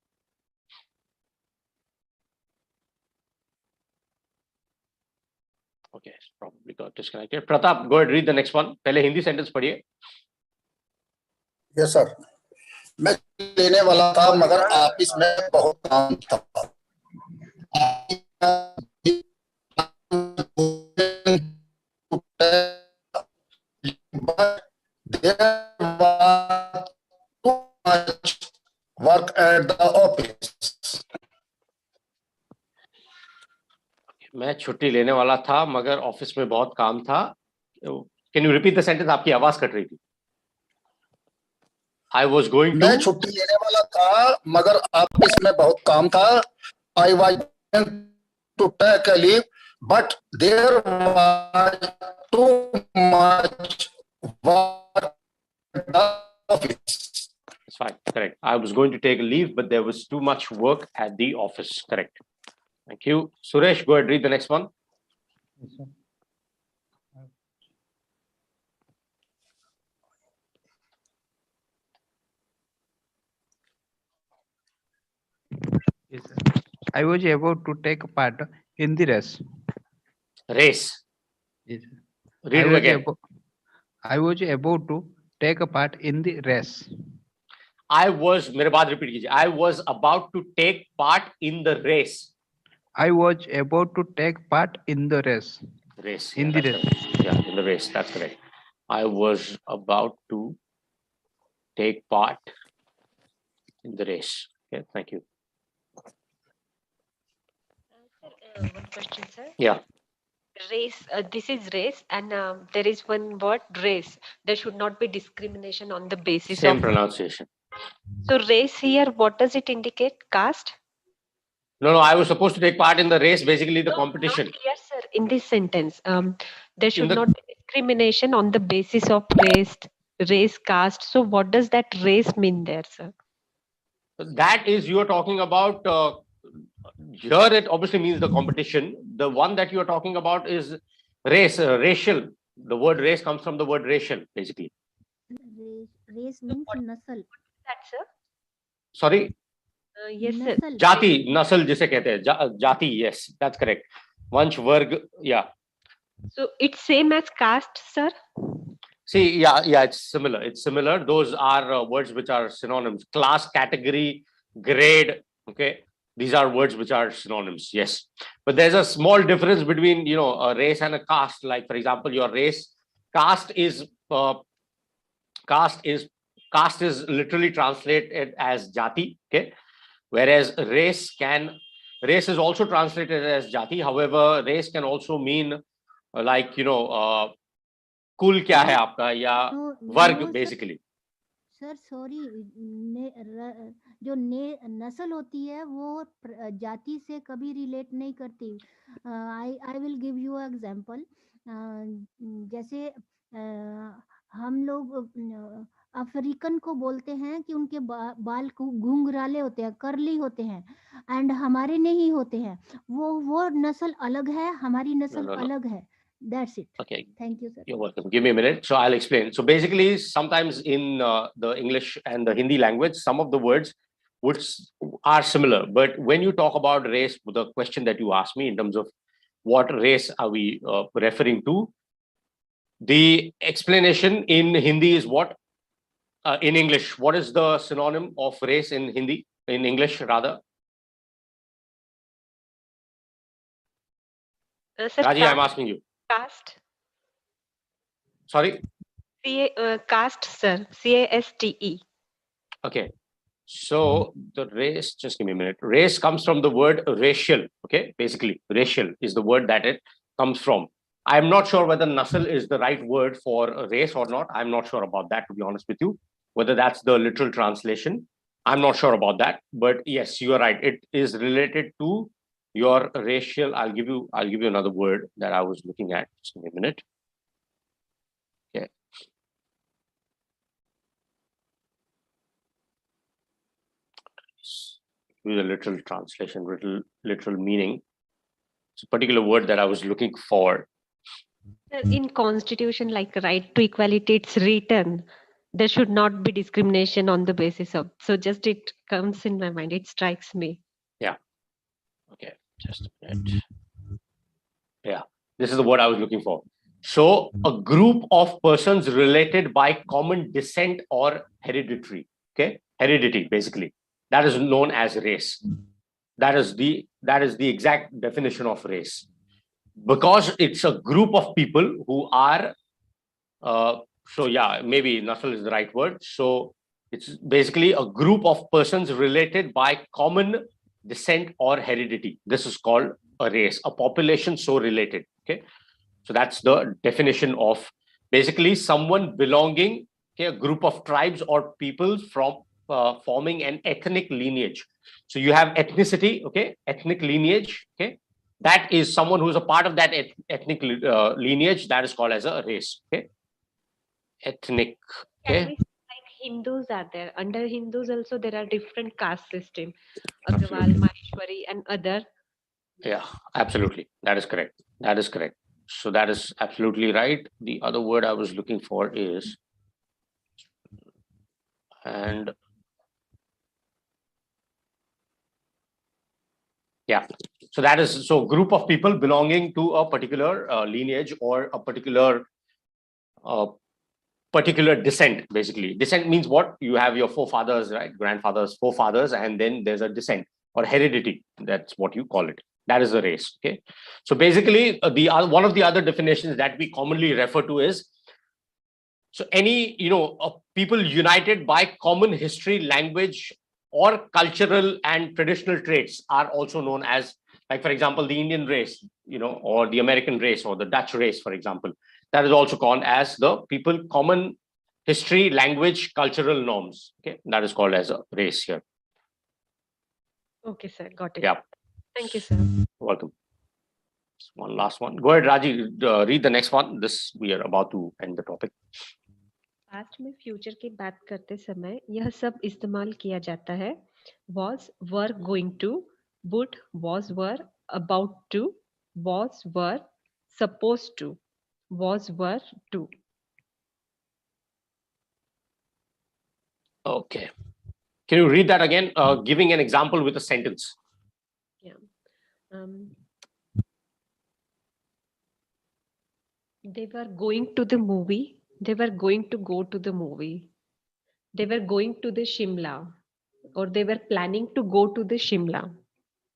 Speaker 1: Okay, it's probably got disconnected. Pratap, go ahead, read the next one. पहले Hindi sentence पढ़िए.
Speaker 3: Yes, sir. मैं लेने वाला था मगर office में बहुत काम था. But there was too much work at the office.
Speaker 1: मैं छुट्टी लेने वाला था मगर ऑफिस में बहुत काम था. Can you repeat the sentence? आपकी आवाज कट रही थी. I was going to.
Speaker 3: मैं छुट्टी लेने वाला था मगर ऑफिस में बहुत काम था. I was going to take a leave, but there was too much work at the office.
Speaker 1: That's fine. Correct. I was going to take a leave, but there was too much work at the office. Correct. Thank you. Suresh, go ahead, read the next one.
Speaker 4: Yes, sir. Yes, sir. I was about to take part in the race.
Speaker 1: Race.
Speaker 4: Yes, sir.
Speaker 1: Read it again.
Speaker 4: I was about to take a part in the race.
Speaker 1: मेरे बाद repeat कीजिए. I was about to take part in the race.
Speaker 4: I was about to take part in the race.
Speaker 1: Race.
Speaker 4: In the race.
Speaker 1: Correct. Yeah, in the race. That's correct. I was about to take part in the race. Okay, thank you.
Speaker 2: One question, sir.
Speaker 1: Yeah.
Speaker 2: Race. This is race, and there is one word race. There should not be discrimination on the basis
Speaker 1: Same
Speaker 2: of
Speaker 1: pronunciation.
Speaker 2: So race here, what does it indicate? Caste?
Speaker 1: No, I was supposed to take part in the race, basically the
Speaker 2: No,
Speaker 1: competition.
Speaker 2: not here, sir. In this sentence, there should
Speaker 1: the-
Speaker 2: not be discrimination on the basis of race, caste. So what does that race mean there, sir?
Speaker 1: that is, you are talking about, here it obviously means the competition. The one that you are talking about is race, racial. The word race comes from the word racial, basically.
Speaker 8: Race means nasal.
Speaker 2: That, sir?
Speaker 1: Sorry?
Speaker 2: Yes, sir.
Speaker 8: Nasal.
Speaker 1: Jati, nasal जिसे कहते हैं, jati, yes, that's correct. Vansh, varg, yeah.
Speaker 2: So it's same as caste, sir?
Speaker 1: See, yeah, it's similar. It's similar. Those are words which are synonyms. Class, category, grade. Okay, these are words which are synonyms. Yes, but there's a small difference between, you know, a race and a caste. Like, for example, your race, caste is literally translated as jati. Okay, whereas race is also translated as jati. However, race can also mean like, you know, कुल क्या है आपका या वर्ग basically.
Speaker 8: Sir sorry, जो नस्ल होती है वो जाति से कभी रिलेट नहीं करती. I will give you example. जैसे हम लोग अफ्रीकन को बोलते हैं कि उनके बाल घुंघराले होते हैं, कर्ली होते हैं, एंड हमारे नहीं होते हैं. वो नस्ल अलग है, हमारी नस्ल अलग है. That's it.
Speaker 1: Okay.
Speaker 8: Thank you, sir.
Speaker 1: You're welcome. Give me a minute. So I'll explain. So basically, sometimes in the English and the Hindi language, some of the words which are similar. But when you talk about race, the question that you asked me in terms of what race are we referring to, the explanation in Hindi is what? In English, what is the synonym of race in Hindi? In English, rather?
Speaker 2: Sir,
Speaker 1: Raji, I'm asking you.
Speaker 2: Caste.
Speaker 1: Sorry?
Speaker 2: Caste, sir. CASTE.
Speaker 1: Okay. So the race, just give me a minute. Race comes from the word racial. Okay. Basically, racial is the word that it comes from. I'm not sure whether nasal is the right word for race or not. I'm not sure about that, to be honest with you. Whether that's the literal translation, I'm not sure about that. But yes, you are right. It is related to your racial. I'll give you another word that I was looking at. Just give me a minute. Okay. With a literal translation, literal meaning. It's a particular word that I was looking for.
Speaker 2: In Constitution, like right to equality, it's written there should not be discrimination on the basis of. So just it comes in my mind. It strikes me.
Speaker 1: Yeah. Okay. Just a minute. Yeah. This is the word I was looking for. So a group of persons related by common descent or hereditary. Okay. Heredity, basically. That is known as race. That is the exact definition of race. Because it's a group of people who are, so yeah, maybe nasal is the right word. So it's basically a group of persons related by common descent or heredity. This is called a race, a population so related. Okay. So that's the definition of basically someone belonging, okay, a group of tribes or people from forming an ethnic lineage. So you have ethnicity, okay, ethnic lineage, okay. That is someone who's a part of that ethnic lineage. That is called as a race, okay. Ethnic, okay.
Speaker 2: Like Hindus are there. Under Hindus also there are different caste system. Agrawal, Maheshwari, and other.
Speaker 1: Yeah, absolutely. That is correct. That is correct. So that is absolutely right. The other word I was looking for is, and yeah, so that is, so group of people belonging to a particular lineage or a particular descent. Basically, descent means what? You have your forefathers, right? Grandfathers, forefathers, and then there's a descent or heredity. That's what you call it. That is the race. Okay. So basically, one of the other definitions that we commonly refer to is, so any, people united by common history, language, or cultural and traditional traits are also known as, like, for example, the Indian race, or the American race or the Dutch race, for example. That is also called as the people common history, language, cultural norms. Okay. That is called as a race here.
Speaker 2: Okay, sir. Got it.
Speaker 1: Yeah.
Speaker 2: Thank you, sir.
Speaker 1: Welcome. One last one. Go ahead, Raji. Read the next one. This, we are about to end the topic.
Speaker 2: Past में future की बात करते समय यह सब इस्तेमाल किया जाता है. was, were going to, would, was, were, about to, was, were, supposed to, was, were, to.
Speaker 1: Okay. Can you read that again? Giving an example with a sentence.
Speaker 2: Yeah. They were going to the movie. They were going to go to the movie. They were going to the Shimla, or they were planning to go to the Shimla.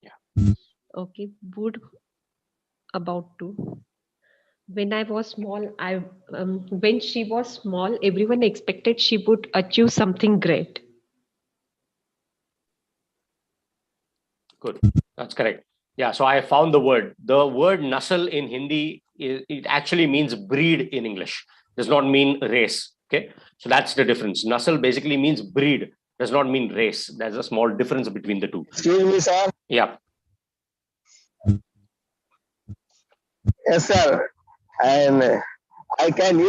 Speaker 1: Yeah.
Speaker 2: Okay. Would, about to. When I was small, when she was small, everyone expected she would achieve something great.
Speaker 1: Good. That's correct. Yeah. So I found the word. The word nasal in Hindi, it actually means breed in English. Does not mean race. Okay. So that's the difference. Nasal basically means breed. Does not mean race. There's a small difference between the two.
Speaker 10: Excuse me, sir.
Speaker 1: Yeah.
Speaker 10: Yes, sir. And I can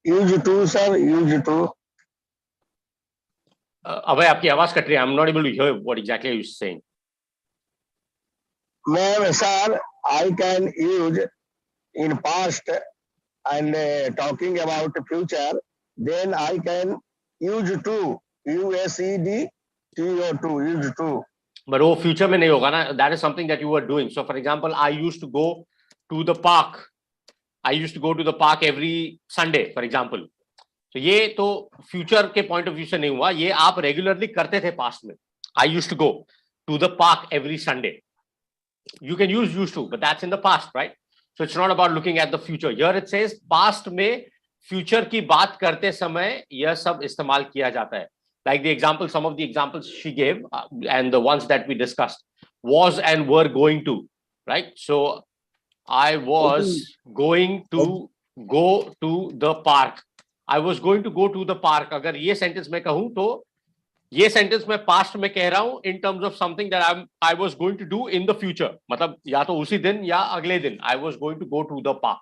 Speaker 10: use to, sir. Use to.
Speaker 1: Abhay, आपकी आवाज cut रही है. I'm not able to hear what exactly you're saying.
Speaker 10: Ma'am, sir, I can use in past and talking about future. Then I can use to. USED TO2. Use to.
Speaker 1: But वो future में नहीं होगा ना. That is something that you were doing. So for example, I used to go to the park. I used to go to the park every Sunday, for example. तो ये तो future के point of view से नहीं हुआ. ये आप regularly करते थे पास्ट में. I used to go to the park every Sunday. You can use used to, but that's in the past, right? So it's not about looking at the future. Here it says past में future की बात करते समय यह सब इस्तेमाल किया जाता है. Like the example, some of the examples she gave and the ones that we discussed, was and were going to, right? So I was going to go to the park. I was going to go to the park. अगर ये sentence मैं कहूँ तो ये sentence मैं past में कह रहा हूँ in terms of something that I was going to do in the future. मतलब या तो उसी दिन या अगले दिन. I was going to go to the park.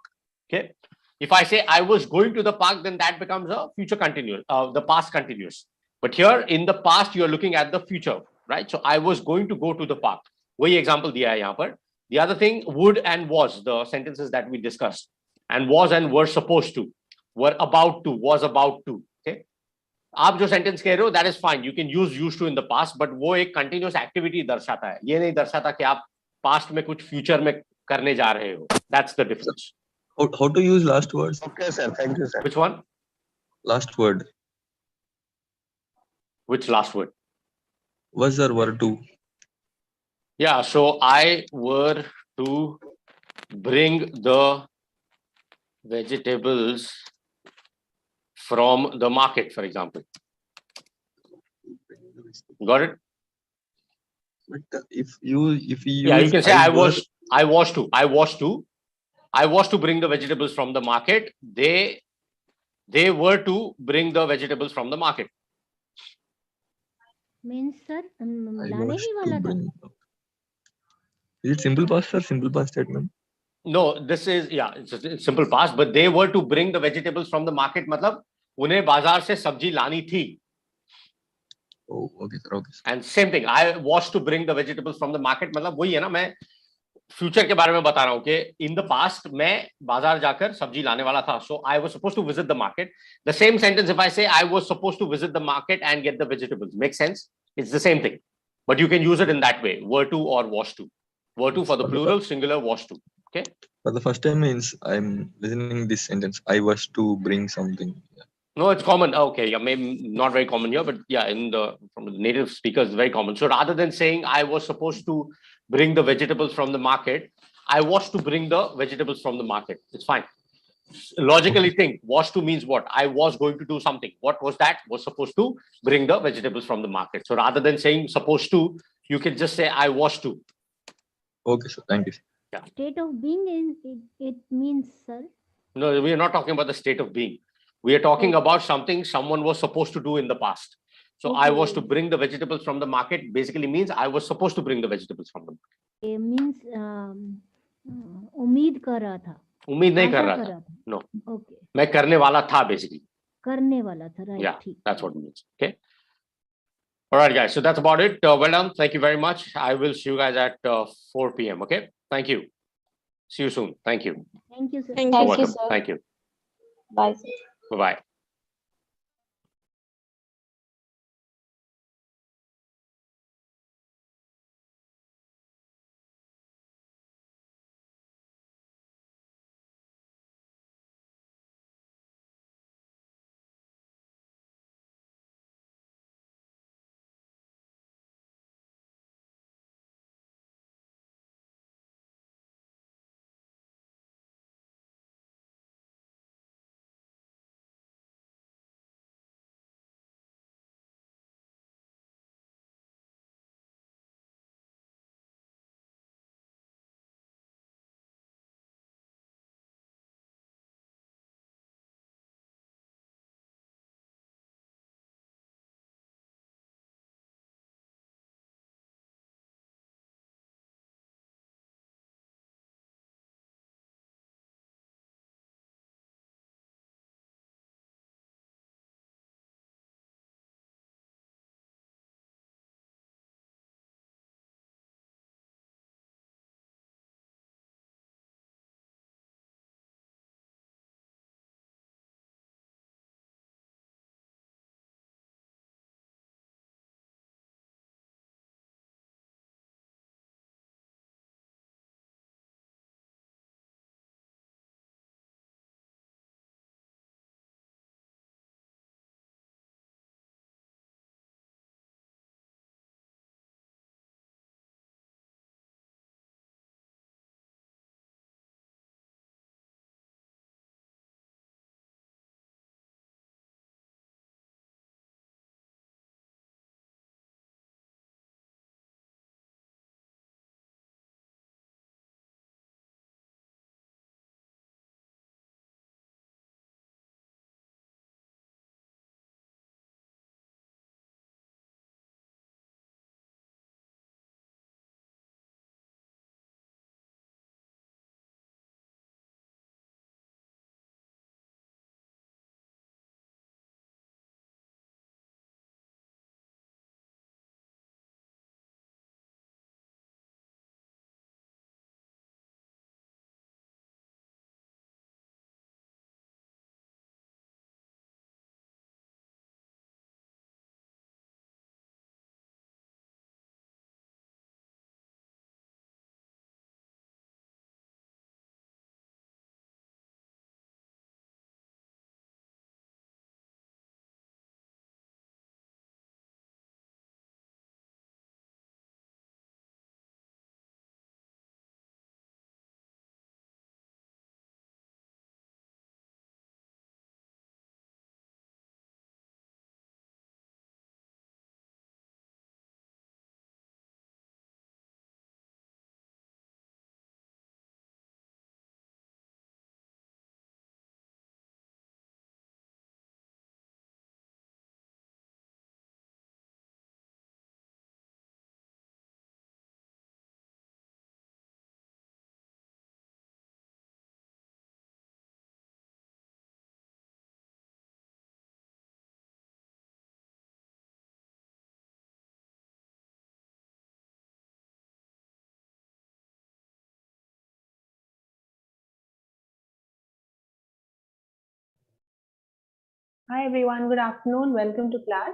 Speaker 1: Okay. If I say I was going to the park, then that becomes a future continuous, the past continuous. But here in the past, you are looking at the future, right? So I was going to go to the park. वही example दिया है यहाँ पर. The other thing, would and was, the sentences that we discussed, and was and were supposed to, were about to, was about to. Okay. आप जो sentence कह रहे हो, that is fine. You can use used to in the past, but वो एक continuous activity दर्शाता है. ये नहीं दर्शाता कि आप past में कुछ future में करने जा रहे हो. That's the difference.
Speaker 5: How to use last words?
Speaker 10: Okay, sir. Thank you, sir.
Speaker 1: Which one?
Speaker 5: Last word.
Speaker 1: Which last word?
Speaker 5: Was or were to?
Speaker 1: Yeah, so I were to bring the vegetables from the market, for example. Got it?
Speaker 5: But if you
Speaker 1: Yeah, you can say I was to bring the vegetables from the market. They were to bring the vegetables from the market.
Speaker 8: Means sir
Speaker 5: I
Speaker 8: लाने
Speaker 5: was
Speaker 8: he
Speaker 5: to
Speaker 8: वाला था.
Speaker 5: bring. Is it simple past or simple past statement?
Speaker 1: No, this is, yeah, it's a simple past, but they were to bring the vegetables from the market. मतलब उन्हें बाजार से सब्जी लानी थी.
Speaker 5: Oh, okay, sir. Okay, sir.
Speaker 1: And same thing, I was to bring the vegetables from the market. मतलब वही है ना, मैं फ्यूचर के बारे में बता रहा हूँ कि in the past मैं बाजार जाकर सब्जी लाने वाला था. So I was supposed to visit the market. The same sentence if I say I was supposed to visit the market and get the vegetables. Makes sense? It's the same thing, but you can use it in that way: were to or was to. Were to for the plural, singular, was to. Okay.
Speaker 5: For the first time means I'm listening this sentence. I was to bring something. Yeah.
Speaker 1: No, it's common. Okay, yeah, maybe not very common here, but yeah, from the native speakers, very common. So rather than saying I was supposed to bring the vegetables from the market, I was to bring the vegetables from the market. It's fine. Logically think, was to means what? I was going to do something. What was that? Was supposed to bring the vegetables from the market. So rather than saying supposed to, you can just say I was to.
Speaker 5: Okay, sir. Thank you.
Speaker 1: Yeah.
Speaker 8: State of being in it means, sir.
Speaker 1: No, we are not talking about the state of being. We are talking about something someone was supposed to do in the past. So I was to bring the vegetables from the market basically means I was supposed to bring the vegetables from the market.
Speaker 8: It means उम्मीद कर रहा था.
Speaker 1: उम्मीद नहीं कर रहा था. No.
Speaker 8: Okay.
Speaker 1: मैं करने वाला था basically.
Speaker 8: करने वाला था, right?
Speaker 1: Yeah, that's what it means. Okay. All right, guys. So that's about it. Well done. Thank you very much. I will see you guys at 4 p.m. Okay. Thank you. See you soon. Thank you.
Speaker 8: Thank you, sir.
Speaker 7: Thank
Speaker 1: You're
Speaker 7: you.
Speaker 1: welcome.
Speaker 6: sir.
Speaker 1: Thank you.
Speaker 6: Bye, sir.
Speaker 1: Bye bye.
Speaker 11: Hi everyone, good afternoon. Welcome to class.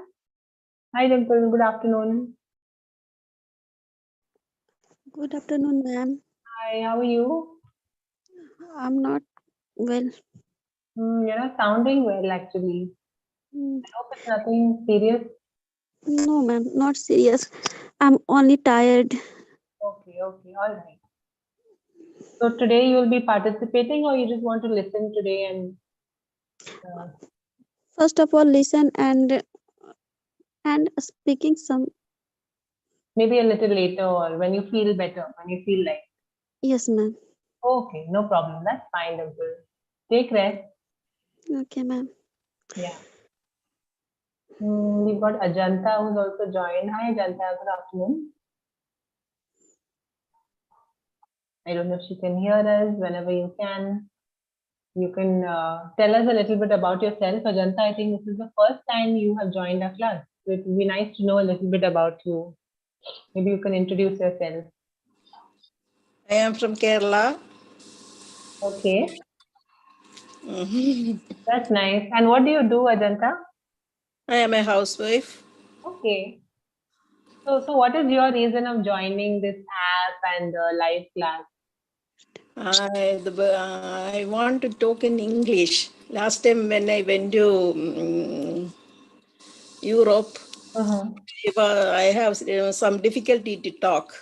Speaker 11: Hi Dimple, good afternoon.
Speaker 12: Good afternoon, ma'am.
Speaker 11: Hi, how are you?
Speaker 12: I'm not well.
Speaker 11: You're not sounding well actually.
Speaker 12: Mm,
Speaker 11: I hope it's nothing serious.
Speaker 12: No, ma'am, not serious. I'm only tired.
Speaker 11: Okay, all right. So today you will be participating or you just want to listen today and
Speaker 12: First of all, listen and speaking some.
Speaker 11: maybe a little later or when you feel better, when you feel like.
Speaker 12: Yes, ma'am.
Speaker 11: Okay, no problem. That's fine, Dimple. Take rest.
Speaker 12: Okay, ma'am.
Speaker 11: Yeah. We've got Ajanta who's also joined. Hi Ajanta, good afternoon. I don't know if she can hear us. Whenever you can tell us a little bit about yourself. Ajanta, I think this is the first time you have joined our class. It would be nice to know a little bit about you. Maybe you can introduce yourself.
Speaker 13: I am from Kerala.
Speaker 11: Okay,
Speaker 13: Mhm.
Speaker 11: that's nice. And what do you do, Ajanta?
Speaker 13: I am a housewife.
Speaker 11: Okay. So what is your reason of joining this app and live class?
Speaker 13: I want to talk in English. Last time when I went to Europe, I have some difficulty to talk.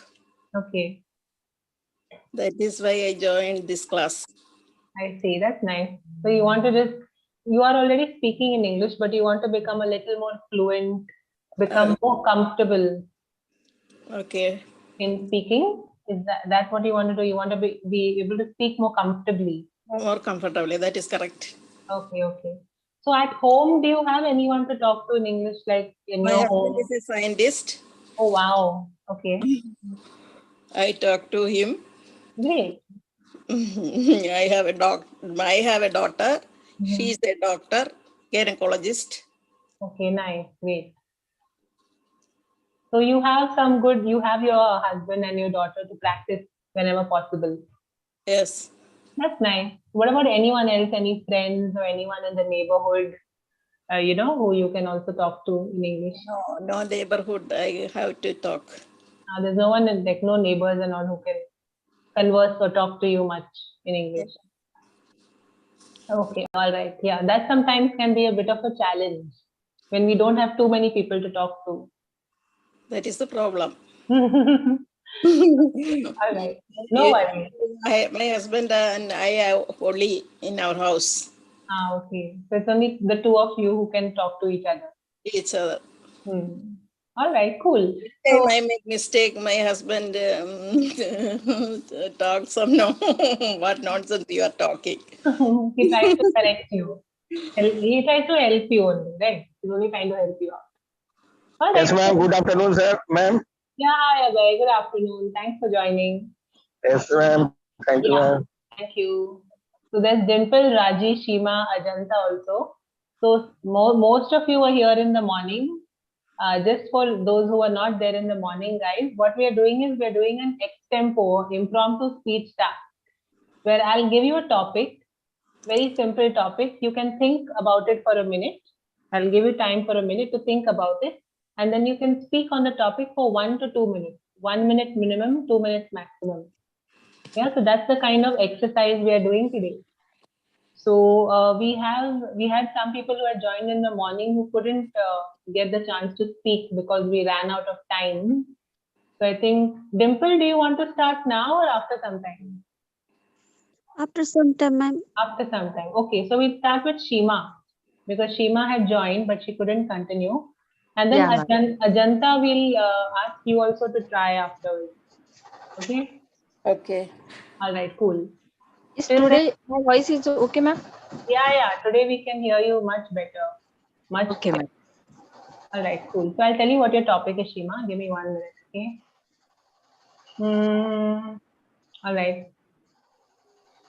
Speaker 11: Okay,
Speaker 13: That is why I joined this class.
Speaker 11: I see. That's nice. So you want to just, you are already speaking in English, but you want to become a little more fluent, become more comfortable
Speaker 13: Okay.
Speaker 11: in speaking. Is that what you want to do? You want to be able to speak more comfortably.
Speaker 13: More comfortably. That is correct.
Speaker 11: Okay, okay. So at home, do you have anyone to talk to in English, like in
Speaker 13: My
Speaker 11: your
Speaker 13: husband
Speaker 11: home?
Speaker 13: is a scientist.
Speaker 11: Oh, wow. Okay.
Speaker 13: I talk to him.
Speaker 11: Great.
Speaker 13: I have a daughter. She is a doctor, gynecologist.
Speaker 11: Okay, nice. Great. So you have you have your husband and your daughter to practice whenever possible.
Speaker 13: Yes.
Speaker 11: That's nice. What about anyone else, any friends or anyone in the neighborhood, who you can also talk to in English?
Speaker 13: No neighborhood. I have to talk.
Speaker 11: There's no one, like no neighbors and all who can converse or talk to you much in English. Okay, all right. Yeah, that sometimes can be a bit of a challenge when we don't have too many people to talk to.
Speaker 13: That is the problem.
Speaker 11: All right. No worries.
Speaker 13: My husband and I are only in our house.
Speaker 11: Okay. So it's only the two of you who can talk to each other.
Speaker 13: Each other.
Speaker 11: All right, cool.
Speaker 13: So, I make mistake. My husband talks some no. What nonsense you are talking?
Speaker 11: He tries to correct you. He tries to help you only, right? He's only trying to help you out. All
Speaker 10: Yes,
Speaker 11: right.
Speaker 10: ma'am. Good afternoon, sir. Ma'am.
Speaker 11: Yeah, hi, Abhay. Good afternoon. Thanks for joining.
Speaker 10: Yes, ma'am. Thank you, ma'am.
Speaker 11: Thank you. So there's Dimple, Raji, Shima, Ajanta also. So most of you are here in the morning. Just for those who are not there in the morning, guys, what we are doing is we're doing an extempo impromptu speech task where I'll give you a topic, very simple topic. You can think about it for a minute. I'll give you time for a minute to think about it. And then you can speak on the topic for 1 to 2 minutes, 1 minute minimum, 2 minutes maximum. Yeah, so that's the kind of exercise we are doing today. So we had some people who had joined in the morning who couldn't get the chance to speak because we ran out of time. So I think, Dimple, do you want to start now or after some time?
Speaker 12: After some time, ma'am.
Speaker 11: After some time. Okay, so we start with Shima because Shima had joined but she couldn't continue. And then
Speaker 14: Yeah,
Speaker 11: Ajanta will ask you also to try afterwards. Okay?
Speaker 13: Okay.
Speaker 11: All right, cool.
Speaker 14: Is today my voice is okay, ma'am?
Speaker 11: Yeah. Today we can hear you much better.
Speaker 14: Okay, ma'am.
Speaker 11: All right, cool. So I'll tell you what your topic is, Shima. Give me 1 minute, okay? All right.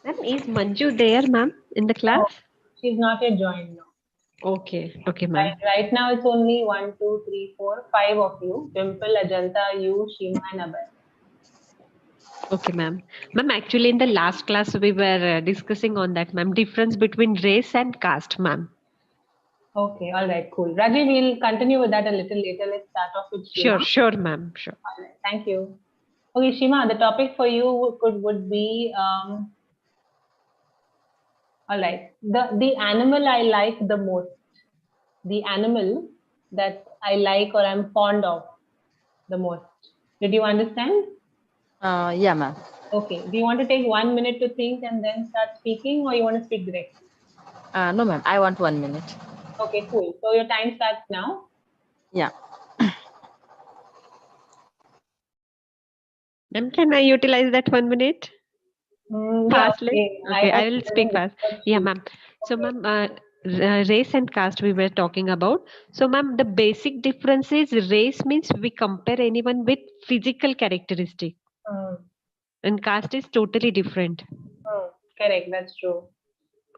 Speaker 2: Ma'am, is Manju there, ma'am, in the class?
Speaker 11: She's not yet joined now.
Speaker 2: Okay, ma'am.
Speaker 11: Right now it's only 1, 2, 3, 4, 5 of you. Dimple, Ajanta, you, Shima, and Abhay.
Speaker 2: Okay, ma'am. Ma'am, actually in the last class we were discussing on that, ma'am, difference between race and caste, ma'am.
Speaker 11: Okay, all right, cool. Raji, we'll continue with that a little later. Let's start off with Shima.
Speaker 2: Sure, ma'am. Sure.
Speaker 11: All right, thank you. Okay, Shima, the topic for you would be all right. The animal I like the most. The animal that I like or I'm fond of the most. Did you understand?
Speaker 14: Yeah, ma'am.
Speaker 11: Okay. Do you want to take 1 minute to think and then start speaking, or you want to speak directly?
Speaker 14: No, ma'am. I want 1 minute.
Speaker 11: Okay, cool. So your time starts now.
Speaker 14: Yeah.
Speaker 2: Ma'am, can I utilize that 1 minute? Fastly? Okay, I will speak fast. Yeah, ma'am. So, ma'am, race and caste we were talking about. So, ma'am, the basic difference is race means we compare anyone with physical characteristic, and caste is totally different.
Speaker 11: Correct, that's true.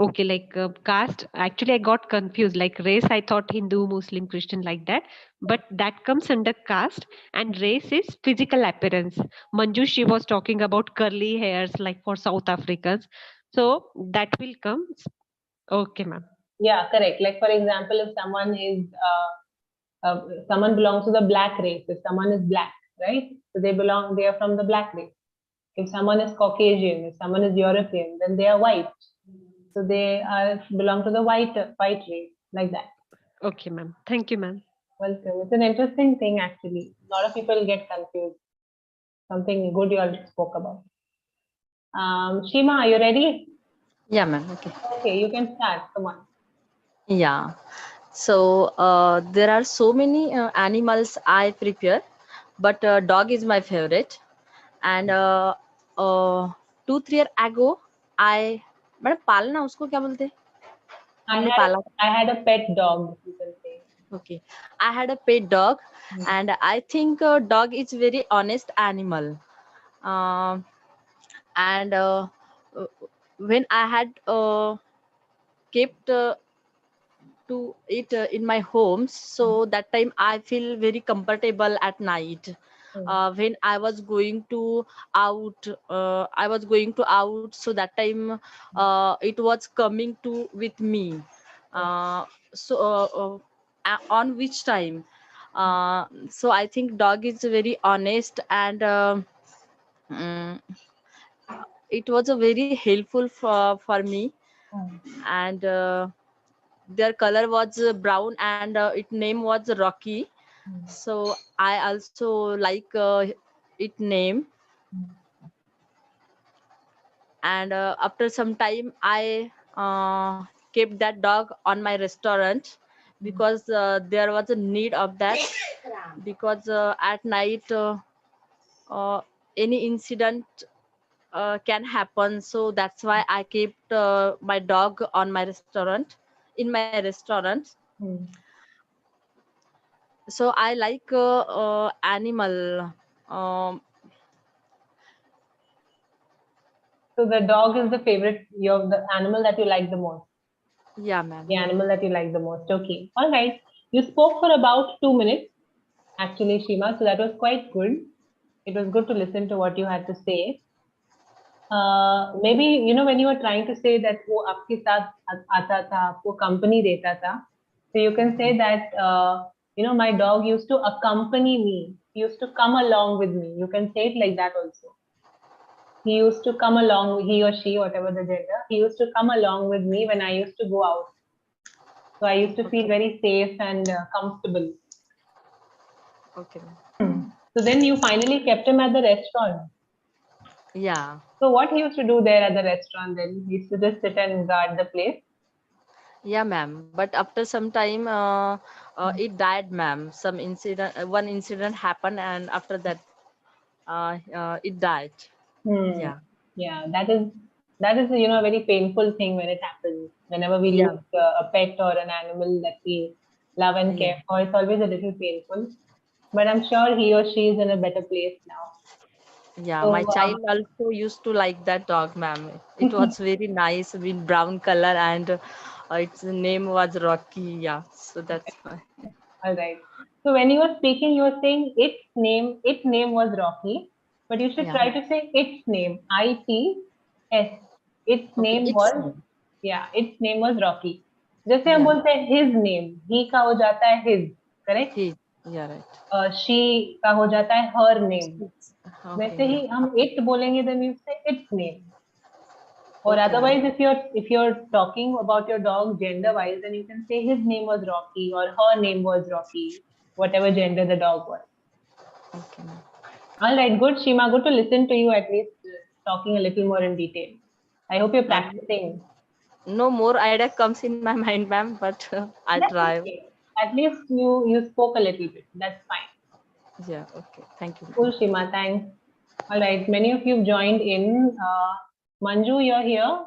Speaker 2: Okay, like caste. Actually, I got confused. Like race, I thought Hindu, Muslim, Christian, like that. But that comes under caste, and race is physical appearance. Manju, she was talking about curly hairs, like for South Africans. So that will come. Okay, ma'am.
Speaker 11: Yeah, correct. Like for example, if someone belongs to the black race, if someone is black, right? So they are from the black race. If someone is Caucasian, if someone is European, then they are white. So they belong to the white race, like that.
Speaker 2: Okay, ma'am. Thank you, ma'am.
Speaker 11: Welcome. It's an interesting thing actually. A lot of people get confused. Something good you all spoke about. Shima, are you ready?
Speaker 14: Yeah, ma'am. Okay.
Speaker 11: Okay, you can start. Come on.
Speaker 14: Yeah. So there are so many animals I prepare, but dog is my favorite. And 2-3 years ago, I madam पालना उसको क्या बोलते हैं? हमने पाला.
Speaker 11: I had a pet dog, you can say.
Speaker 14: Okay, I had a pet dog, and I think dog is very honest animal. And when I had kept to it in my home, so that time I feel very comfortable at night. When I was going to out, so that time it was coming to with me. So on which time? So I think dog is very honest, and mm, it was a very helpful for me. And their color was brown, and its name was Rocky. So I also like it name. And after some time, I kept that dog on my restaurant, because there was a need of that, because at night any incident can happen. So that's why I kept my dog on my restaurant, in my restaurant. So I like animal.
Speaker 11: So the dog is the favorite, the animal that you like the most.
Speaker 14: Yeah, ma'am.
Speaker 11: The animal that you like the most. Okay. All right. You spoke for about 2 minutes, actually, Shima. So that was quite good. It was good to listen to what you had to say. Maybe, when you were trying to say that वो आपके साथ आता था, आपको company देता था. So you can say that, my dog used to accompany me. He used to come along with me. You can say it like that also. He used to come along, he or she, whatever the gender, he used to come along with me when I used to go out. So I used to feel very safe and comfortable.
Speaker 14: Okay.
Speaker 11: So then you finally kept him at the restaurant.
Speaker 14: Yeah.
Speaker 11: So what he used to do there at the restaurant then? He used to just sit and guard the place?
Speaker 14: Yeah, ma'am. But after some time, it died, ma'am. One incident happened, and after that, it died. Yeah.
Speaker 11: Yeah, that is a very painful thing when it happens. Whenever we
Speaker 14: Yeah.
Speaker 11: lose a pet or an animal that we love and care for, it's always a little painful. But I'm sure he or she is in a better place now.
Speaker 14: Yeah,
Speaker 11: So,
Speaker 14: my child also used to like that dog, ma'am. It was very nice with brown color, and its name was Rocky. Yeah, so that's why.
Speaker 11: All right. So when you were speaking, you were saying its name was Rocky, but you should
Speaker 14: Yeah.
Speaker 11: try to say its name, ITS. Its
Speaker 14: Okay,
Speaker 11: name
Speaker 14: its
Speaker 11: was,
Speaker 14: name.
Speaker 11: its name was Rocky. जैसे हम
Speaker 14: Yeah.
Speaker 11: बोलते हैं his name, he का हो जाता है his, correct?
Speaker 14: He. Yeah, right.
Speaker 11: She का हो जाता है her name.
Speaker 14: Okay.
Speaker 11: वैसे ही हम it बोलेंगे, then you say its name. Or
Speaker 14: Okay,
Speaker 11: otherwise, if you're talking about your dog gender wise, then you can say his name was Rocky or her name was Rocky, whatever gender the dog was.
Speaker 14: Okay.
Speaker 11: All right, good, Shima. Good to listen to you at least talking a little more in detail. I hope you're practicing.
Speaker 14: No more idea comes in my mind, ma'am, but I'll
Speaker 11: That's
Speaker 14: try.
Speaker 11: okay. At least you spoke a little bit. That's fine.
Speaker 14: Yeah. Okay. Thank you.
Speaker 11: Cool, Shima. Thanks. All right. Many of you have joined in. Manju, you're here.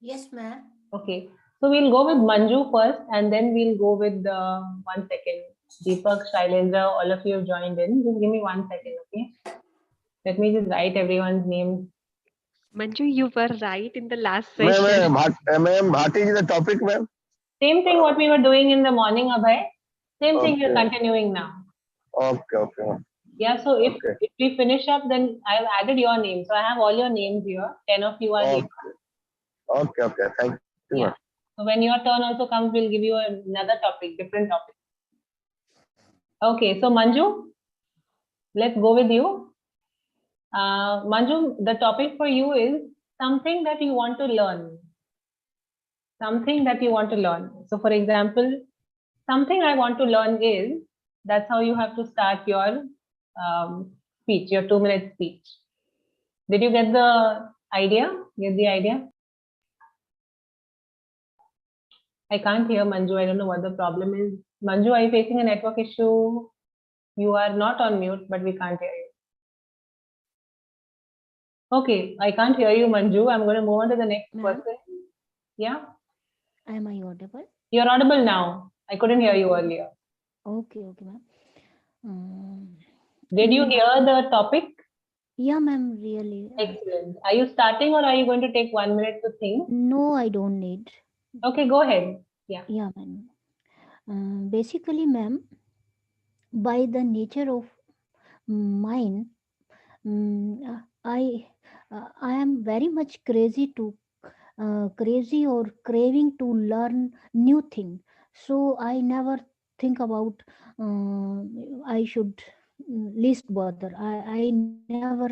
Speaker 15: Yes, ma'am.
Speaker 11: Okay. So we'll go with Manju first, and then we'll go with 1 second. Deepak, Shailendra, all of you have joined in. Just give me 1 second, okay? Let me just write everyone's name.
Speaker 2: Manju, you were right in the last
Speaker 10: Ma'am,
Speaker 2: session.
Speaker 10: ma'am, Bhati is the topic, ma'am.
Speaker 11: Same thing what we were doing in the morning, Abhay. Same thing we're
Speaker 10: Okay.
Speaker 11: continuing now.
Speaker 10: Okay, okay, ma'am.
Speaker 11: Yeah, so if
Speaker 10: Okay.
Speaker 11: we finish up, then I've added your name. So I have all your names here. 10 of you are here.
Speaker 10: Okay, okay. Thank you,
Speaker 11: Yeah.
Speaker 10: ma'am.
Speaker 11: So when your turn also comes, we'll give you another topic, different topic. Okay, so Manju, let's go with you. Manju, the topic for you is something that you want to learn. Something that you want to learn. So for example, something I want to learn is, that's how you have to start your speech, your 2-minute speech. Did you get the idea? Get the idea? I can't hear Manju. I don't know what the problem is. Manju, are you facing a network issue? You are not on mute, but we can't hear you. Okay, I can't hear you, Manju. I'm going to move on to the next person. Yeah?
Speaker 8: Am I audible?
Speaker 11: You're audible now. I couldn't hear you earlier.
Speaker 8: Okay, okay, ma'am.
Speaker 11: Did you hear the topic?
Speaker 8: Yeah, ma'am, really.
Speaker 11: Excellent. Are you starting or are you going to take 1 minute to think?
Speaker 8: No, I don't need.
Speaker 11: Okay, go ahead. Yeah.
Speaker 8: Yeah, ma'am. Basically, ma'am, by the nature of mine, I am very much crazy or craving to learn new thing. So I never think about I should least bother. I never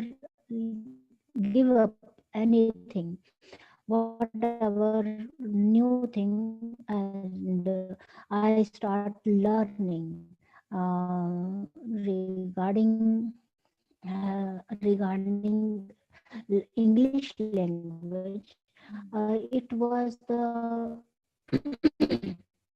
Speaker 8: give up anything, whatever new thing, and I start learning regarding English language. It was the